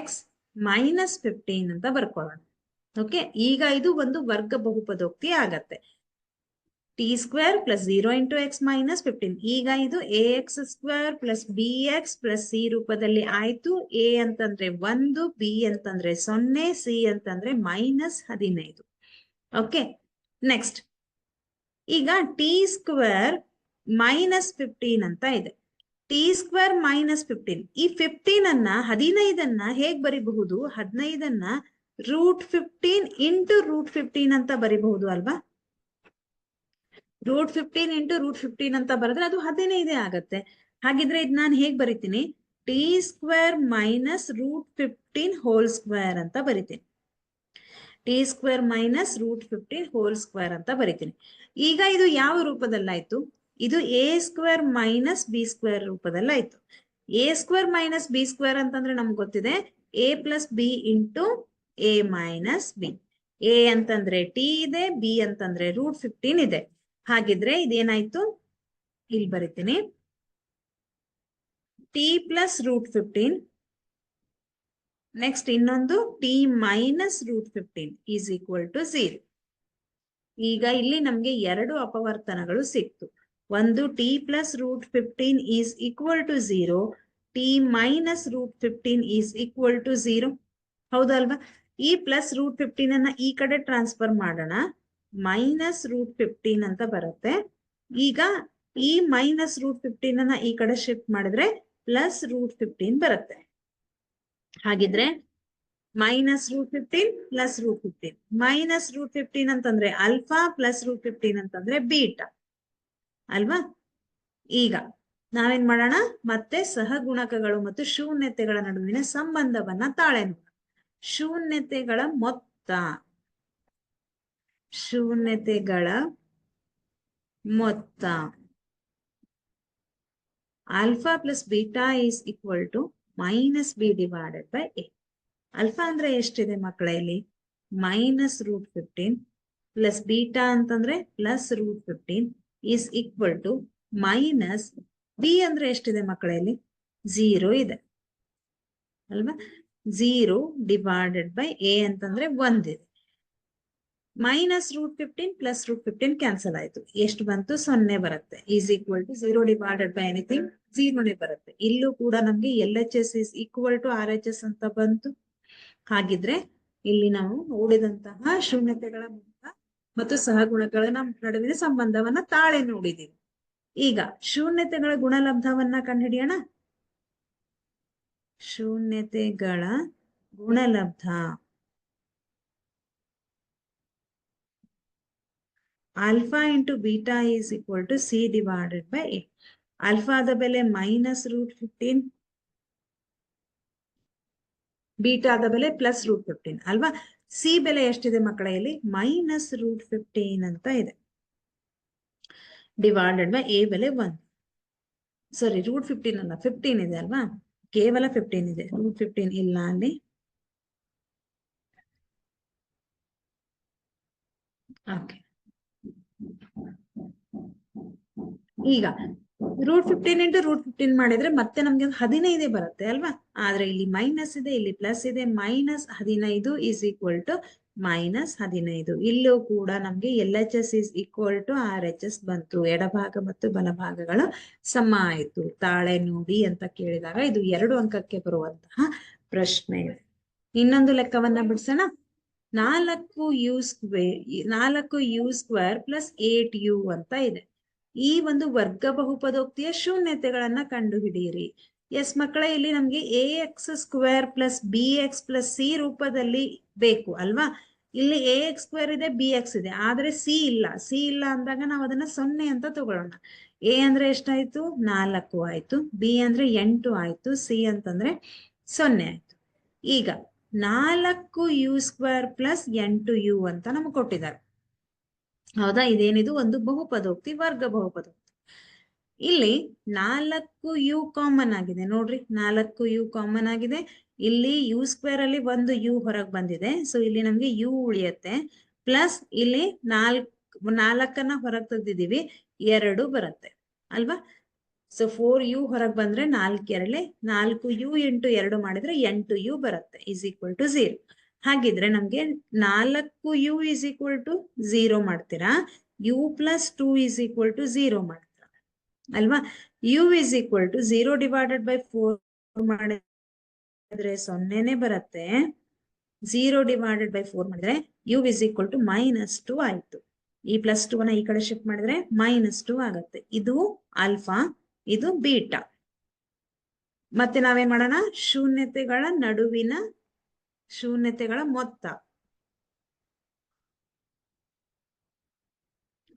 x -15 ಅಂತ ಬರ್ಕೊಳ್ಳೋಣ. ಓಕೆ, ಈಗ ಇದು ಒಂದು ವರ್ಗ ಬಹುಪದೋಕ್ತಿ ಆಗತ್ತೆ. t² + 0 into x -15. ಈಗ ಇದು ax² + bx + c ರೂಪದಲ್ಲಿ ಆಯ್ತು. a ಅಂತಂದ್ರೆ 1, b ಅಂತಂದ್ರೆ 0, c ಅಂತಂದ್ರೆ -15. ಓಕೆ, ನೆಕ್ಸ್ಟ್ ಈಗ t² -15 ಅಂತ ಇದೆ. t² -15, ಈ 15 ಅನ್ನ 15 ಹೇಗ್ ಬರಿಬಹುದು? 15 √15 ಇಂಟು √15 ಅಂತ ಬರಿಬಹುದು ಅಲ್ವಾ? √15 ಇಂಟು √15 ಅಂತ ಬರೆದ್ರೆ ಅದು 15 ಆಗತ್ತೆ. ಹಾಗಿದ್ರೆ ಇದು ನಾನು ಹೇಗ್ ಬರಿತೀನಿ? t² -√15 ಹೋಲ್ ಸ್ಕ್ವೇರ್ ಅಂತ ಬರಿತೀನಿ. t² -√15 ಹೋಲ್ ಸ್ಕ್ವೇರ್ ಅಂತ ಬರಿತೀನಿ. ಈಗ ಇದು ಯಾವ ರೂಪದಲ್ಲಾಯ್ತು? ಇದು a² - b² ರೂಪದಲ್ಲಾಯ್ತು. a² - b² ಅಂತಂದ್ರೆ ನಮ್ಗೆ ಗೊತ್ತಿದೆ a + b into a - b. a ಅಂತಂದ್ರೆ t ಇದೆ, b ಅಂತಂದ್ರೆ √15 ಇದೆ. ಹಾಗಿದ್ರೆ ಇದೇನಾಯ್ತು? ಇಲ್ಲಿ ಬರಿತೀನಿ, t + √15, ನೆಕ್ಸ್ಟ್ ಇನ್ನೊಂದು t - √15 ಈಸ್ ಈಕ್ವಲ್ ಟು 0. ಈಗ ಇಲ್ಲಿ ನಮ್ಗೆ 2 ಅಪವರ್ತನಗಳು ಸಿಕ್ತು. ಒಂದು t + √15 is equal to 0, t - √15 is equal to 0. ಹೌದಲ್ವಾ? ಈ ಪ್ಲಸ್ √15 ಅನ್ನ ಈ ಕಡೆ ಟ್ರಾನ್ಸ್ಫರ್ ಮಾಡೋಣ, -√15 ಅಂತ ಬರುತ್ತೆ. ಈಗ ಈ -√15 ಅನ್ನ ಈ ಕಡೆ ಶಿಫ್ಟ್ ಮಾಡಿದ್ರೆ +√15 ಬರುತ್ತೆ. ಹಾಗಿದ್ರೆ -√15 +√15, -√15 ಅಂತಂದ್ರೆ ಆಲ್ಫಾ, +√15 ಅಂತಂದ್ರೆ ಬೀಟಾ ಅಲ್ವಾ? ಈಗ ನಾವೇನ್ ಮಾಡೋಣ, ಮತ್ತೆ ಸಹಗುಣಕಗಳು ಮತ್ತು ಶೂನ್ಯತೆಗಳ ನಡುವಿನ ಸಂಬಂಧವನ್ನ ತಾಳೆ ನೋಡೋಣ. ಶೂನ್ಯತೆಗಳ ಮೊತ್ತ, ಶೂನ್ಯತೆಗಳ ಮೊತ್ತ alpha + beta is equal to -b divided by a. Alpha ಅಂದ್ರೆ ಎಷ್ಟಿದೆ ಮಕ್ಕಳೇ? ಇಲ್ಲಿ -√15 ಪ್ಲಸ್ ಬೀಟಾ ಅಂತಂದ್ರೆ +√15 ಈಸ್ ಈಕ್ವಲ್ ಟು -b ಅಂದ್ರೆ ಎಷ್ಟಿದೆ ಮಕ್ಕಳೇ? ಇಲ್ಲಿ 0 ಇದೆ ಅಲ್ವಾ? 0 ಡಿವೈಡೆಡ್ ಬೈ a ಅಂತಂದ್ರೆ 1 ಇದೆ. -√15 +√15 ಕ್ಯಾನ್ಸಲ್ ಆಯ್ತು. ಎಷ್ಟು ಬಂತು? 0 ಬರುತ್ತೆ. Is equal to 0 divided by anything 0ನೇ ಬರುತ್ತೆ. ಇಲ್ಲೂ ಕೂಡ ನಮ್ಗೆ LHS is equal to RHS ಅಂತ ಬಂತು. ಹಾಗಿದ್ರೆ ಇಲ್ಲಿ ನಾವು ನೋಡಿದಂತಹ ಶೂನ್ಯತೆಗಳ ಮೊತ್ತ ಮತ್ತು ಸಹಗುಣಗಳ ನಡುವಿನ ಸಂಬಂಧವನ್ನ ತಾಳೆ ನೋಡಿದೀವಿ. ಈಗ ಶೂನ್ಯತೆಗಳ ಗುಣಲಬ್ಧವನ್ನ ಕಂಡುಹಿಡಿಯೋಣ. ಶೂನ್ಯತೆಗಳ ಗುಣಲಬ್ಧ alpha into beta is equal to C divided by A. ಆಲ್ಫಾದ ಬೆಲೆ -√15, ಬೀಟಾದ ಬೆಲೆ +√15 ಅಲ್ವಾ. ಸಿ ಬೆಲೆ ಎಷ್ಟಿದೆ ಮಕ್ಕಳ, ಇಲ್ಲಿ -√15 ಅಂತ ಇದೆ, ಡಿವೈಡೆಡ್ ಬೈ ಎ ಬೆಲೆ 1. ಸಾರಿ, √15 ಅಲ್ಲ, 15 ಇದೆ ಅಲ್ವಾ, ಕೇವಲ 15 ಇದೆ, √15 ಇಲ್ಲ ಅಲ್ಲಿ. ಓಕೆ, ಈಗ √15 ಇಂಟು √15 ಮಾಡಿದ್ರೆ ಮತ್ತೆ ನಮ್ಗೆ 15 ಬರುತ್ತೆ ಅಲ್ವಾ. ಆದ್ರೆ ಇಲ್ಲಿ ಮೈನಸ್ ಇದೆ, ಇಲ್ಲಿ ಪ್ಲಸ್ ಇದೆ. -15 ಈಸ್ ಈಕ್ವಲ್ ಟು -15. ಇಲ್ಲೂ ಕೂಡ ನಮ್ಗೆ LHS is equal to RHS ಬಂತು. ಎಡಭಾಗ ಮತ್ತು ಬಲಭಾಗಗಳು ಸಮ ಆಯ್ತು. ತಾಳೆ ನೋಡಿ ಅಂತ ಕೇಳಿದಾಗ ಇದು 2 ಅಂಕಕ್ಕೆ ಬರುವಂತಹ ಪ್ರಶ್ನೆ ಇದೆ. ಇನ್ನೊಂದು ಲೆಕ್ಕವನ್ನ ಬಿಡಿಸೋಣ. 4u² ಪ್ಲಸ್ 8u ಅಂತ ಇದೆ. ಈ ಒಂದು ವರ್ಗ ಬಹುಪದೋಕ್ತಿಯ ಶೂನ್ಯತೆಗಳನ್ನ ಕಂಡುಹಿಡಿಯಿರಿ. ಎಸ್ ಮಕ್ಕಳೇ, ಇಲ್ಲಿ ನಮ್ಗೆ ax² plus bx plus c ರೂಪದಲ್ಲಿ ಬೇಕು ಅಲ್ವಾ. ಇಲ್ಲಿ ax² ಇದೆ, bx ಇದೆ, ಆದ್ರೆ c ಇಲ್ಲ. c ಇಲ್ಲ ಅಂದಾಗ ನಾವು ಅದನ್ನ 0 ಅಂತ ತಗೊಳ್ಳೋಣ. a ಅಂದ್ರೆ ಎಷ್ಟಾಯ್ತು, 4 ಆಯ್ತು. b ಅಂದ್ರೆ 8 ಆಯ್ತು. c ಅಂತಂದ್ರೆ 0 ಆಯ್ತು. ಈಗ 4u² ಪ್ಲಸ್ 8u ಅಂತ ನಮ್ಗೆ ಕೊಟ್ಟಿದ್ದಾರೆ, ಹೌದಾ. ಇದೇನಿದು, ಒಂದು ಬಹುಪದೋಕ್ತಿ, ವರ್ಗ ಬಹುಪದೋಕ್ತಿ. ಇಲ್ಲಿ 4u ಕಾಮನ್ ಆಗಿದೆ ನೋಡ್ರಿ, 4u ಕಾಮನ್ ಆಗಿದೆ. ಇಲ್ಲಿ u² ಅಲ್ಲಿ ಒಂದು u ಹೊರಗೆ ಬಂದಿದೆ, ಸೊ ಇಲ್ಲಿ ನಮ್ಗೆ u ಉಳಿಯತ್ತೆ. ಪ್ಲಸ್ ಇಲ್ಲಿ 4ನ್ನ ಹೊರಗೆ ತೆಗ್ದಿದೀವಿ, 2 ಬರುತ್ತೆ ಅಲ್ವಾ. ಸೊ 4u ಹೊರಗೆ ಬಂದ್ರೆ 4u ಇಂಟು 2 ಮಾಡಿದ್ರೆ 8u ಬರುತ್ತೆ, ಈಸ್ ಈಕ್ವಲ್ ಟು 0. ಹಾಗಿದ್ರೆ ನಮ್ಗೆ 4u ಈಸ್ ಈಕ್ವಲ್ ಟು 0 ಮಾಡ್ತೀರಾ, u plus 2 is equal to 0 ಮಾಡ್ತೀರಾ ಅಲ್ವಾ. u is equal to 0 divided by 4 ಮಾಡಿದ್ರೆ 0ನೇ ಬರುತ್ತೆ. 0 ಡಿವೈಡೆಡ್ ಬೈ 4 ಮಾಡಿದ್ರೆ u ಈಸ್ ಈಕ್ವಲ್ ಟು -2 ಆಯ್ತು. ಈ +2 ಈ ಕಡೆ ಶಿಫ್ಟ್ ಮಾಡಿದ್ರೆ -2 ಆಗತ್ತೆ. ಇದು ಆಲ್ಫಾ, ಇದು ಬೀಟಾ. ಮತ್ತೆ ನಾವೇನ್ ಮಾಡೋಣ, ಶೂನ್ಯತೆಗಳ ನಡುವಿನ ಶೂನ್ಯತೆಗಳ ಮೊತ್ತ.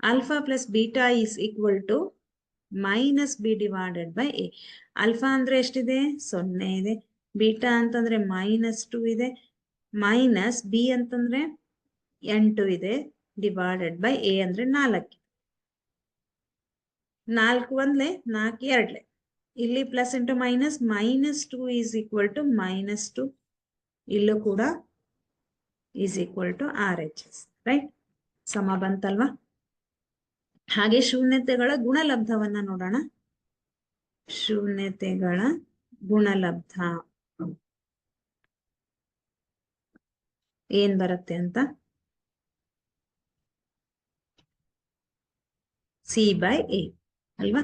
Alpha plus beta is equal to -b divided by a. Alpha ಅಂದ್ರೆ ಎಷ್ಟಿದೆ, 0 ಇದೆ. ಬೀಟಾ ಅಂತಂದ್ರೆ -2 ಇದೆ. ಮೈನಸ್ b ಅಂತಂದ್ರೆ 8 ಇದೆ, ಡಿವೈಡೆಡ್ ಬೈ a ಅಂದ್ರೆ 4. 4 ಒಂದ್ಲೆ 4 ಎರಡ್ಲೆ. ಇಲ್ಲಿ plus into minus, -2 is equal to -2. ಇಲ್ಲೂ ಕೂಡ is equal to RHS, right. ಸಮ ಬಂತಲ್ವಾ. ಹಾಗೆ ಶೂನ್ಯತೆಗಳ ಗುಣಲಬ್ಧವನ್ನ ನೋಡೋಣ. ಶೂನ್ಯತೆಗಳ ಗುಣಲಬ್ಧ ಏನ್ ಬರುತ್ತೆ ಅಂತ, c/a ಅಲ್ವಾ.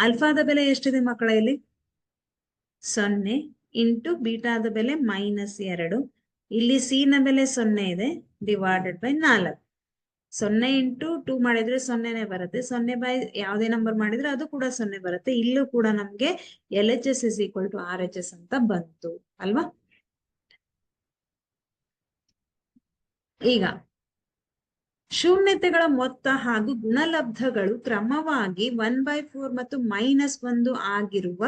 ಆಲ್ಫಾದ ಬೆಲೆ ಎಷ್ಟಿದೆ ಮಕ್ಕಳ, ಇಲ್ಲಿ 0 ಇಂಟು ಬೀಟಾದ ಬೆಲೆ -2. ಇಲ್ಲಿ c ನ ಬೆಲೆ 0 ಇದೆ, ಡಿವೈಡೆಡ್ ಬೈ 4. 0 ಇಂಟು 2 ಮಾಡಿದ್ರೆ 0ನೇ ಬರುತ್ತೆ. 0 ಬೈ ಯಾವುದೇ ನಂಬರ್ ಮಾಡಿದ್ರೆ ಅದು ಕೂಡ 0 ಬರುತ್ತೆ. ಇಲ್ಲೂ ಕೂಡ ನಮ್ಗೆ LHS is equal to RHS ಅಂತ ಬಂತು ಅಲ್ವಾ. ಈಗ ಶೂನ್ಯತೆಗಳ ಮೊತ್ತ ಹಾಗೂ ಗುಣಲಬ್ಧಗಳು ಕ್ರಮವಾಗಿ 1/4 ಮತ್ತು -1 ಆಗಿರುವ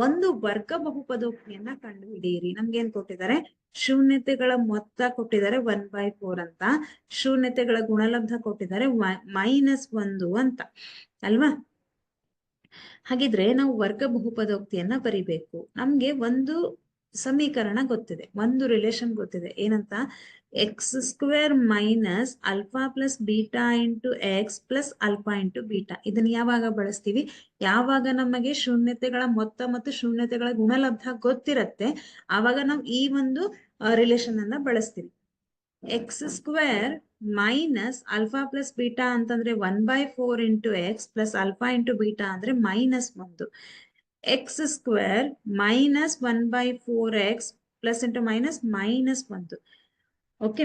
ಒಂದು ವರ್ಗ ಬಹುಪದೋಕ್ತಿಯನ್ನ ಕಂಡುಹಿಡಿಯಿರಿ. ನಮ್ಗೇನ್ ಕೊಟ್ಟಿದ್ದಾರೆ, ಶೂನ್ಯತೆಗಳ ಮೊತ್ತ ಕೊಟ್ಟಿದ್ದಾರೆ 1/4 ಅಂತ, ಶೂನ್ಯತೆಗಳ ಗುಣಲಬ್ಧ ಕೊಟ್ಟಿದ್ದಾರೆ -1 ಅಂತ ಅಲ್ವಾ. ಹಾಗಿದ್ರೆ ನಾವು ವರ್ಗ ಬಹುಪದೋಕ್ತಿಯನ್ನ ಬರಿಬೇಕು. ನಮ್ಗೆ ಒಂದು ಸಮೀಕರಣ ಗೊತ್ತಿದೆ, ಒಂದು ರಿಲೇಶನ್ ಗೊತ್ತಿದೆ. ಏನಂತ, x² minus alpha plus beta into X plus alpha into beta. ಇದನ್ನ ಯಾವಾಗ ಬಳಸ್ತೀವಿ, ಯಾವಾಗ ನಮಗೆ ಶೂನ್ಯತೆಗಳ ಮೊತ್ತ ಮತ್ತು ಶೂನ್ಯತೆಗಳ ಗುಣಲಬ್ಧ ಗೊತ್ತಿರತ್ತೆ, ಆವಾಗ ನಾವು ಈ ಒಂದು ರಿಲೇಶನ್ ಅನ್ನ ಬಳಸ್ತೀವಿ. x² minus alpha plus beta ಅಂತಂದ್ರೆ 1/4 into X plus alpha into beta ಅಂದ್ರೆ -1. x² minus 1/4x plus into minus -1. Okay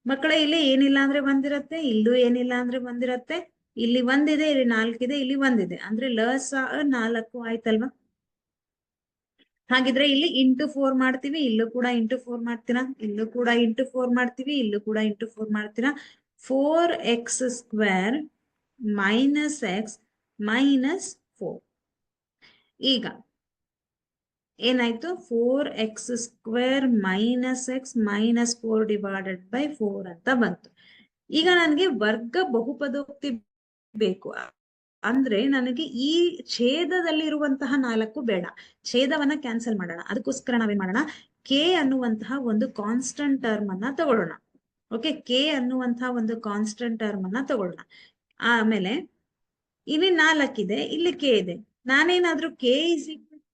ಮಕ್ಕಳೇ, ಇಲ್ಲಿ ಏನಿಲ್ಲ ಅಂದ್ರೆ ಒಂದಿರತ್ತೆ, ಇಲ್ಲೂ ಏನಿಲ್ಲ ಅಂದ್ರೆ ಒಂದಿರತ್ತೆ. ಇಲ್ಲಿ ಒಂದಿದೆ, ಇಲ್ಲಿ 4 ಇದೆ, ಇಲ್ಲಿ ಒಂದಿದೆ, ಅಂದ್ರೆ ಲಸ 4 ಆಯ್ತಲ್ವಾ? ಹಾಗಿದ್ರೆ ಇಲ್ಲಿ ಇಂಟು 4 ಮಾಡ್ತೀವಿ, ಇಲ್ಲೂ ಕೂಡ ಇಂಟು 4 ಮಾಡ್ತೀರಾ, ಇಲ್ಲೂ ಕೂಡ ಇಂಟು 4 ಮಾಡ್ತೀವಿ, ಇಲ್ಲೂ ಕೂಡ ಇಂಟು 4 ಮಾಡ್ತೀರಾ. 4x² minus x minus 4. ಈಗ ಏನಾಯ್ತು? 4x² minus x minus 4 divided by 4 ಅಂತ ಬಂತು. ಈಗ ನನಗೆ ವರ್ಗ ಬಹುಪದೋಕ್ತಿ ಬೇಕು, ಅಂದ್ರೆ ನನಗೆ ಈ ಛೇದದಲ್ಲಿರುವಂತಹ 4 ಬೇಡ, ಛೇದವನ್ನ ಕ್ಯಾನ್ಸಲ್ ಮಾಡೋಣ. ಅದಕ್ಕೋಸ್ಕರ ನಾವೇನ್ ಮಾಡೋಣ, ಕೆ ಅನ್ನುವಂತಹ ಒಂದು ಕಾನ್ಸ್ಟಂಟ್ ಟರ್ಮ್ ಅನ್ನ ತಗೊಳ್ಳೋಣ. ಓಕೆ, ಕೆ ಅನ್ನುವಂತಹ ಒಂದು ಕಾನ್ಸ್ಟಂಟ್ ಟರ್ಮ್ ಅನ್ನ ತಗೊಳ್ಳೋಣ. ಆಮೇಲೆ ಇಲ್ಲಿ 4 ಇದೆ, ಇಲ್ಲಿ ಕೆ ಇದೆ. ನಾನೇನಾದ್ರೂ ಕೆ ಇಸ್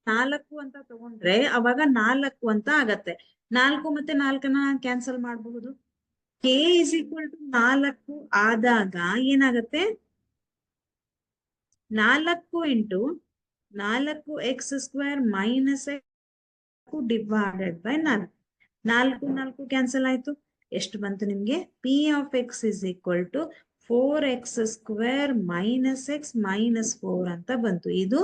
4 ಅಂತ ತಗೊಂಡ್ರೆ ಅವಾಗ 4 ಅಂತ ಆಗತ್ತೆ. 4 ಮತ್ತೆ 4ನ್ನ ಕ್ಯಾನ್ಸಲ್ ಮಾಡಬಹುದು. ಕೆ ಇಸ್ ಈಕ್ವಲ್ ಟು 4 ಆದಾಗ ಏನಾಗತ್ತೆ? 4 into 4x² minus divided by 4. 4 cancel ಆಯ್ತು. ಎಷ್ಟು ಬಂತು ನಿಮ್ಗೆ? P of X is equal to 4x² minus x minus 4 ಅಂತ ಬಂತು. ಇದು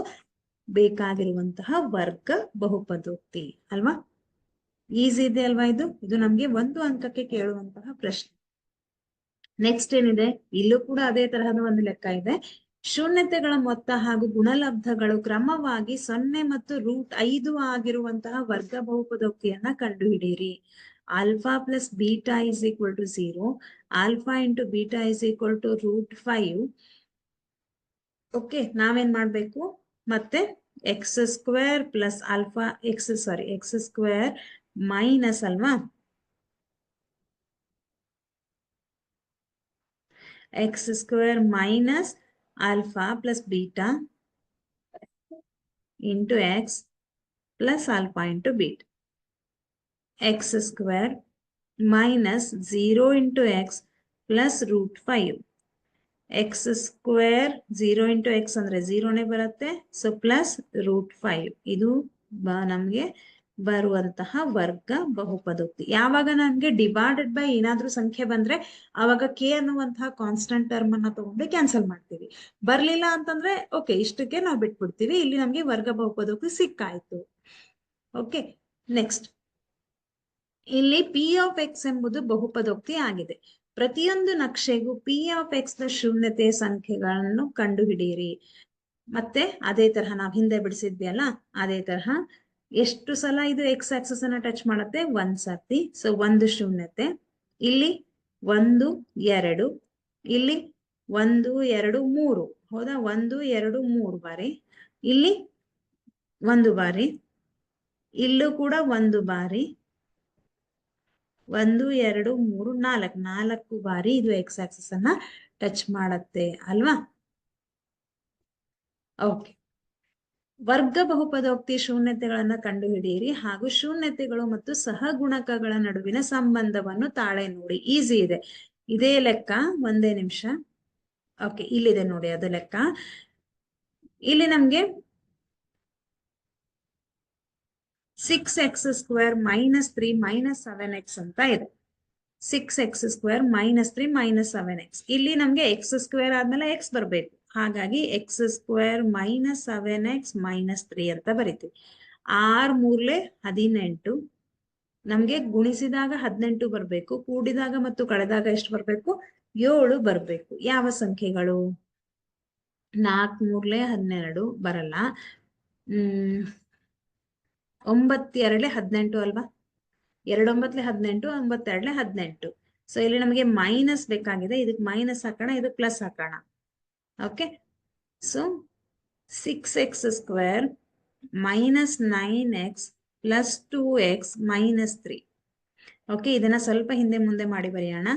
ಬೇಕಾಗಿರುವಂತಹ ವರ್ಗ ಬಹುಪದೋಕ್ತಿ ಅಲ್ವಾ? ಈಸಿ ಇದೆ ಅಲ್ವಾ? ಇದು ನಮ್ಗೆ 1 ಅಂಕಕ್ಕೆ ಕೇಳುವಂತಹ ಪ್ರಶ್ನೆ. ನೆಕ್ಸ್ಟ್ ಏನಿದೆ? ಇಲ್ಲೂ ಕೂಡ ಅದೇ ತರಹದ ಒಂದು ಲೆಕ್ಕ ಇದೆ. ಶೂನ್ಯತೆಗಳ ಮೊತ್ತ ಹಾಗೂ ಗುಣಲಬ್ಧಗಳು ಕ್ರಮವಾಗಿ 0 ಮತ್ತು √5 ಆಗಿರುವಂತಹ ವರ್ಗ ಬಹುಪದೋಕ್ತಿಯನ್ನ ಕಂಡುಹಿಡಿಯಿರಿ. Alpha plus beta is equal to 0, alpha into beta is equal to √5. Okay, ನಾವೇನ್ ಮಾಡ್ಬೇಕು? ಮತ್ತೆ x² plus alpha x² minus ಅಲ್ವಾ, x² minus alpha plus beta into X plus alpha into beta, x² minus 0 into X plus √5. x² 0 into X ಅಂದ್ರೆ 0ನೇ ಬರುತ್ತೆ, ಸೊ ಪ್ಲಸ್ √5. ಇದು ನಮ್ಗೆ ಬರುವಂತಹ ವರ್ಗ ಬಹುಪದೋಕ್ತಿ. ಯಾವಾಗ ನಮ್ಗೆ ಡಿವೈಡೆಡ್ ಬೈ ಏನಾದ್ರೂ ಸಂಖ್ಯೆ ಬಂದ್ರೆ ಅವಾಗ ಕೆ ಅನ್ನುವಂತಹ ಕಾನ್ಸ್ಟಂಟ್ ಟರ್ಮ್ ಅನ್ನ ತಗೊಂಡು ಕ್ಯಾನ್ಸಲ್ ಮಾಡ್ತೀವಿ. ಬರ್ಲಿಲ್ಲ ಅಂತಂದ್ರೆ ಓಕೆ, ಇಷ್ಟಕ್ಕೆ ನಾವು ಬಿಟ್ಬಿಡ್ತೀವಿ. ಇಲ್ಲಿ ನಮ್ಗೆ ವರ್ಗ ಬಹುಪದೋಕ್ತಿ ಸಿಕ್ಕಾಯ್ತು. ಓಕೆ, ನೆಕ್ಸ್ಟ್ ಇಲ್ಲಿ ಪಿ ಆಫ್ ಎಕ್ಸ್ ಎಂಬುದು ಬಹುಪದೋಕ್ತಿ ಆಗಿದೆ. ಪ್ರತಿಯೊಂದು ನಕ್ಷೆಗೂ ಪಿ ಆಫ್ ಎಕ್ಸ್ ನ ಶೂನ್ಯತೆ ಸಂಖ್ಯೆಗಳನ್ನು ಕಂಡುಹಿಡಿಯಿರಿ. ಮತ್ತೆ ಅದೇ ತರಹ ನಾವು ಹಿಂದೆ ಬಿಡಿಸಿದ್ವಿ ಅಲ್ಲ, ಅದೇ ತರಹ ಎಷ್ಟು ಸಲ ಇದು ಎಕ್ಸ್ ಆಕ್ಸಸ್ ಅನ್ನ ಟಚ್ ಮಾಡುತ್ತೆ? 1 ಸರ್ತಿ. ಸೊ 1 ಶೂನ್ಯತೆ. ಇಲ್ಲಿ 1 2, ಇಲ್ಲಿ 1 2 3, ಹೌದಾ? 1 2 3 ಬಾರಿ, ಇಲ್ಲಿ 1 ಬಾರಿ, ಇಲ್ಲೂ ಕೂಡ 1 ಬಾರಿ, 1 2 3 4 ಬಾರಿ ಇದು ಎಕ್ಸ್ ಆಕ್ಸಿಸ್ ಅನ್ನ ಟಚ್ ಮಾಡತ್ತೆ ಅಲ್ವಾ? ಓಕೆ, ವರ್ಗ ಬಹುಪದೋಕ್ತಿ ಶೂನ್ಯತೆಗಳನ್ನ ಕಂಡುಹಿಡಿಯಿರಿ ಹಾಗೂ ಶೂನ್ಯತೆಗಳು ಮತ್ತು ಸಹಗುಣಕಗಳ ನಡುವಿನ ಸಂಬಂಧವನ್ನು ತಾಳೆ ನೋಡಿ. ಈಸಿ ಇದೆ ಇದೇ ಲೆಕ್ಕ. ಒಂದೇ ನಿಮಿಷ. ಓಕೆ, ಇಲ್ಲಿದೆ ನೋಡಿ ಅದು ಲೆಕ್ಕ. ಇಲ್ಲಿ ನಮ್ಗೆ 6x² ಮೈನಸ್ 3 ಮೈನಸ್ 7x ಅಂತ ಇದೆ. 6x² minus 3 minus 7x. ಇಲ್ಲಿ ನಮ್ಗೆ x² ಆದ್ಮೇಲೆ x ಬರ್ಬೇಕು, ಹಾಗಾಗಿ x² ಮೈನಸ್ 7x ಮೈನಸ್ 3 ಅಂತ ಬರೀತೀವಿ. 6 3 18, ನಮ್ಗೆ ಗುಣಿಸಿದಾಗ 18 ಬರ್ಬೇಕು, ಕೂಡಿದಾಗ ಮತ್ತು ಕಳೆದಾಗ ಎಷ್ಟು ಬರ್ಬೇಕು? 7 ಬರ್ಬೇಕು. ಯಾವ ಸಂಖ್ಯೆಗಳು? 4 3 12 ಬರಲ್ಲ. 9 2 18 ಅಲ್ವಾ? 2 9 18, 9 2 18. ಸೊ ಇಲ್ಲಿ ನಮಗೆ ಮೈನಸ್ ಬೇಕಾಗಿದೆ, ಇದಕ್ಕೆ ಮೈನಸ್ ಹಾಕೋಣ, ಇದು ಪ್ಲಸ್ ಹಾಕೋಣ. Okay, so 6x² minus 9x plus 2x minus 3. Okay, ಇದನ್ನ ಸ್ವಲ್ಪ ಹಿಂದೆ ಮುಂದೆ ಮಾಡಿ ಬರೆಯೋಣ.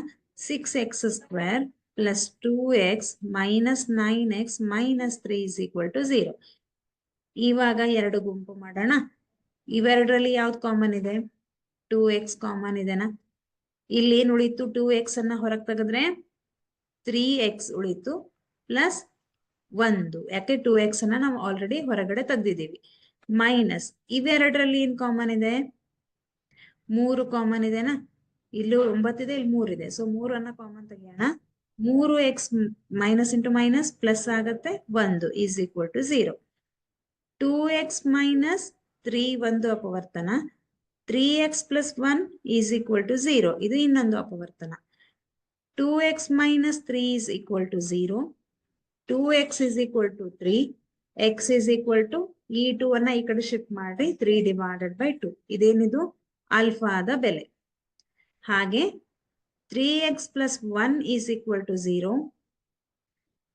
6x² plus 2x minus 9x minus 3 is equal to 0. ಇವಾಗ 2 ಗುಂಪು ಮಾಡೋಣ. ಇವೆರಡರಲ್ಲಿ ಯಾವ್ದು ಕಾಮನ್ ಇದೆ? 2x ಕಾಮನ್ ಇದೆನಾ? ಇಲ್ಲಿ ಏನ್ ಉಳಿತು? 2x ಅನ್ನ ಹೊರಗೆ ತೆಗೆದ್ರೆ 3x ಉಳಿತು ಪ್ಲಸ್ 1, ಯಾಕೆ 2x ಅನ್ನ ನಾವು ಆಲ್ರೆಡಿ ಹೊರಗಡೆ ತೆಗ್ದಿದ್ದೀವಿ. ಮೈನಸ್ ಇವೆರಡರಲ್ಲಿ ಏನ್ ಕಾಮನ್ ಇದೆ? 3 ಕಾಮನ್ ಇದೆನಾ? ಇಲ್ಲೂ 9 ಇದೆ, ಇಲ್ಲಿ 3 ಇದೆ, ಸೊ 3 ಕಾಮನ್ ತೆಗಿಯೋಣ. 3x minus into minus plus ಆಗತ್ತೆ 1 is equal to 0. 2x minus 3 ಒಂದು ಅಪವರ್ತನ. 3x plus 1 is equal to 0. ಇದು ಇನ್ನೊಂದು ಅಪವರ್ತನ. 2x minus 3 is equal to 0. 2x is equal to 3. x is equal to ಈ 2 ಅನ್ನ ಈ ಕಡೆ ಶಿಫ್ಟ್ ಮಾಡಿ 3 divided by 2. ಇದೇನಿದು ಆಲ್ಫಾದ ಬೆಲೆ. ಹಾಗೆ 3x plus 1 is equal to 0.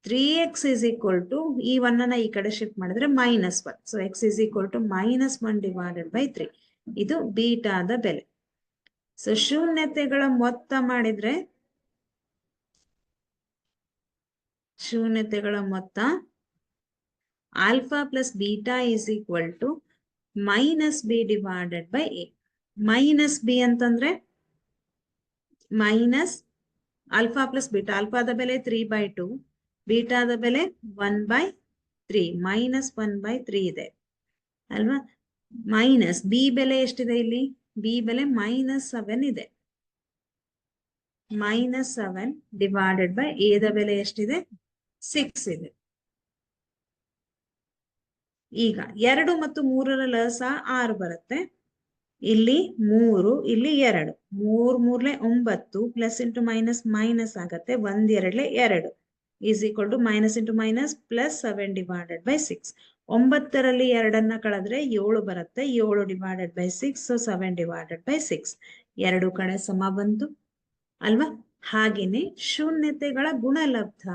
3x is equal to ಈ 1 ಅನ್ನ ಈ ಕಡೆ ಶಿಫ್ಟ್ ಮಾಡಿದ್ರೆ minus 1. So x is equal to minus 1 divided by 3. ಇದು ಬೀಟಾದ ಬೆಲೆ. ಸೊ ಶೂನ್ಯತೆಗಳ ಮೊತ್ತ ಮಾಡಿದ್ರೆ ಶೂನ್ಯತೆಗಳ ಮೊತ್ತ alpha plus beta is equal to minus B divided by A. Minus B ಅಂತಂದ್ರೆ ಮೈನಸ್ ಆಲ್ಫಾ ಪ್ಲಸ್ ಬೀಟಾ. ಆಲ್ಫಾದ ಬೆಲೆ 3/2, ಬೀಟಾದ ಬೆಲೆ 1/3, ಮೈನಸ್ 1/3 ಇದೆ ಅಲ್ವಾ. ಮೈನಸ್ ಬಿ ಬೆಲೆ ಎಷ್ಟಿದೆ ಇಲ್ಲಿ? ಬಿ ಬೆಲೆ -7 ಇದೆ. -7 ಡಿವೈಡೆಡ್ ಬೈ ಎ ದ ಬೆಲೆ ಎಷ್ಟಿದೆ? 6 ಇದೆ. ಈಗ 2 ಮತ್ತು 3ರ ಲಸ 6 ಬರುತ್ತೆ. ಇಲ್ಲಿ 3, ಇಲ್ಲಿ 2. 3 3 9 ಪ್ಲಸ್ ಇಂಟು ಮೈನಸ್ ಮೈನಸ್ ಆಗತ್ತೆ. 1 2 2 is equal to minus into minus plus 7 divided by 6. 9ರಲ್ಲಿ 2 ಕಳೆದ್ರೆ 7 ಬರುತ್ತೆ. 7 divided by 6, so 7 divided by 6. 2 ಕಡೆ ಸಮ ಬಂತು ಅಲ್ವಾ. ಹಾಗೇನೆ ಶೂನ್ಯತೆಗಳ ಗುಣಲಬ್ಧ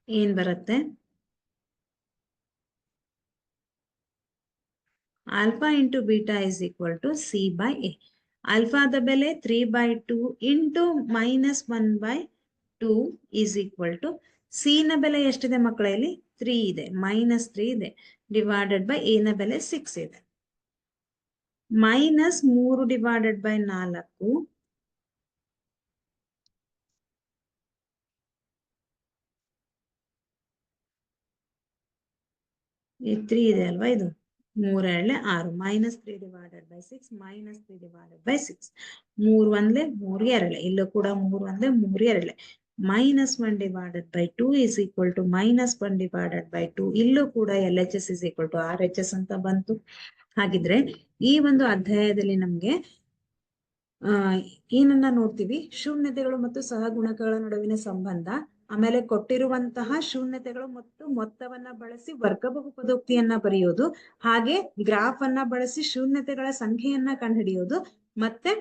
ಏನ್ ಬರುತ್ತೆ? Alpha into beta is equal to C by A. ಆಲ್ಫಾದ ಬೆಲೆ 3/2 into -1/2 is equal to C ನ ಬೆಲೆ ಎಷ್ಟಿದೆ ಮಕ್ಕಳೇ? ಇಲ್ಲಿ 3 ಇದೆ, -3 ಇದೆ, ಡಿವೈಡೆಡ್ ಬೈ ಎ ನ ಬೆಲೆ 6 ಇದೆ. -3 ಡಿವೈಡೆಡ್ ಬೈ 4 3 ಇದೆ ಅಲ್ವಾ. ಇದು 3 2 6, -3 ಡಿವೈಡೆಡ್ ಬೈ 6, -3 ಡಿವೈಡೆಡ್ ಬೈ 6. 3 1 3 2, ಇಲ್ಲೂ ಕೂಡ 3 1 3 2. -1 divided by 2 is equal to -1 divided by 2. ಇಲ್ಲೂ ಕೂಡ LHS is equal to RHS ಅಂತ ಬಂತು. ಹಾಗಿದ್ರೆ ಈ ಒಂದು ಅಧ್ಯಾಯದಲ್ಲಿ ನಮ್ಗೆ ಏನನ್ನ ನೋಡ್ತೀವಿ? ಶೂನ್ಯತೆಗಳು ಮತ್ತು ಸಹಗುಣಕಗಳ ನಡುವಿನ ಸಂಬಂಧ, ಆಮೇಲೆ ಕೊಟ್ಟಿರುವಂತಹ ಶೂನ್ಯತೆಗಳು ಮತ್ತು ಮೊತ್ತವನ್ನ ಬಳಸಿ ವರ್ಗ ಬಹುಪದೋಕ್ತಿಯನ್ನ ಬರೆಯೋದು, ಹಾಗೆ ಗ್ರಾಫ್ ಅನ್ನ ಬಳಸಿ ಶೂನ್ಯತೆಗಳ ಸಂಖ್ಯೆಯನ್ನ ಕಂಡುಹಿಡಿಯೋದು, ಮತ್ತೆ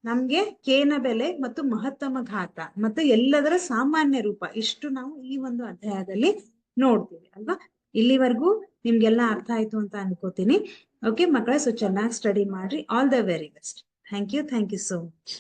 ನಮ್ಗೆ ಕೇನ ಬೆಲೆ ಮತ್ತು ಮಹತ್ತಮ ಘಾತ ಮತ್ತು ಎಲ್ಲದರ ಸಾಮಾನ್ಯ ರೂಪ, ಇಷ್ಟು ನಾವು ಈ ಒಂದು ಅಧ್ಯಾಯದಲ್ಲಿ ನೋಡ್ತೀವಿ ಅಲ್ವಾ. ಇಲ್ಲಿವರೆಗೂ ನಿಮ್ಗೆಲ್ಲ ಅರ್ಥ ಆಯ್ತು ಅಂತ ಅನ್ಕೋತೀನಿ. ಓಕೆ ಮಕ್ಕಳೇ, ಸೊ ಚೆನ್ನಾಗಿ ಸ್ಟಡಿ ಮಾಡ್ರಿ. All the very best. Thank you so much.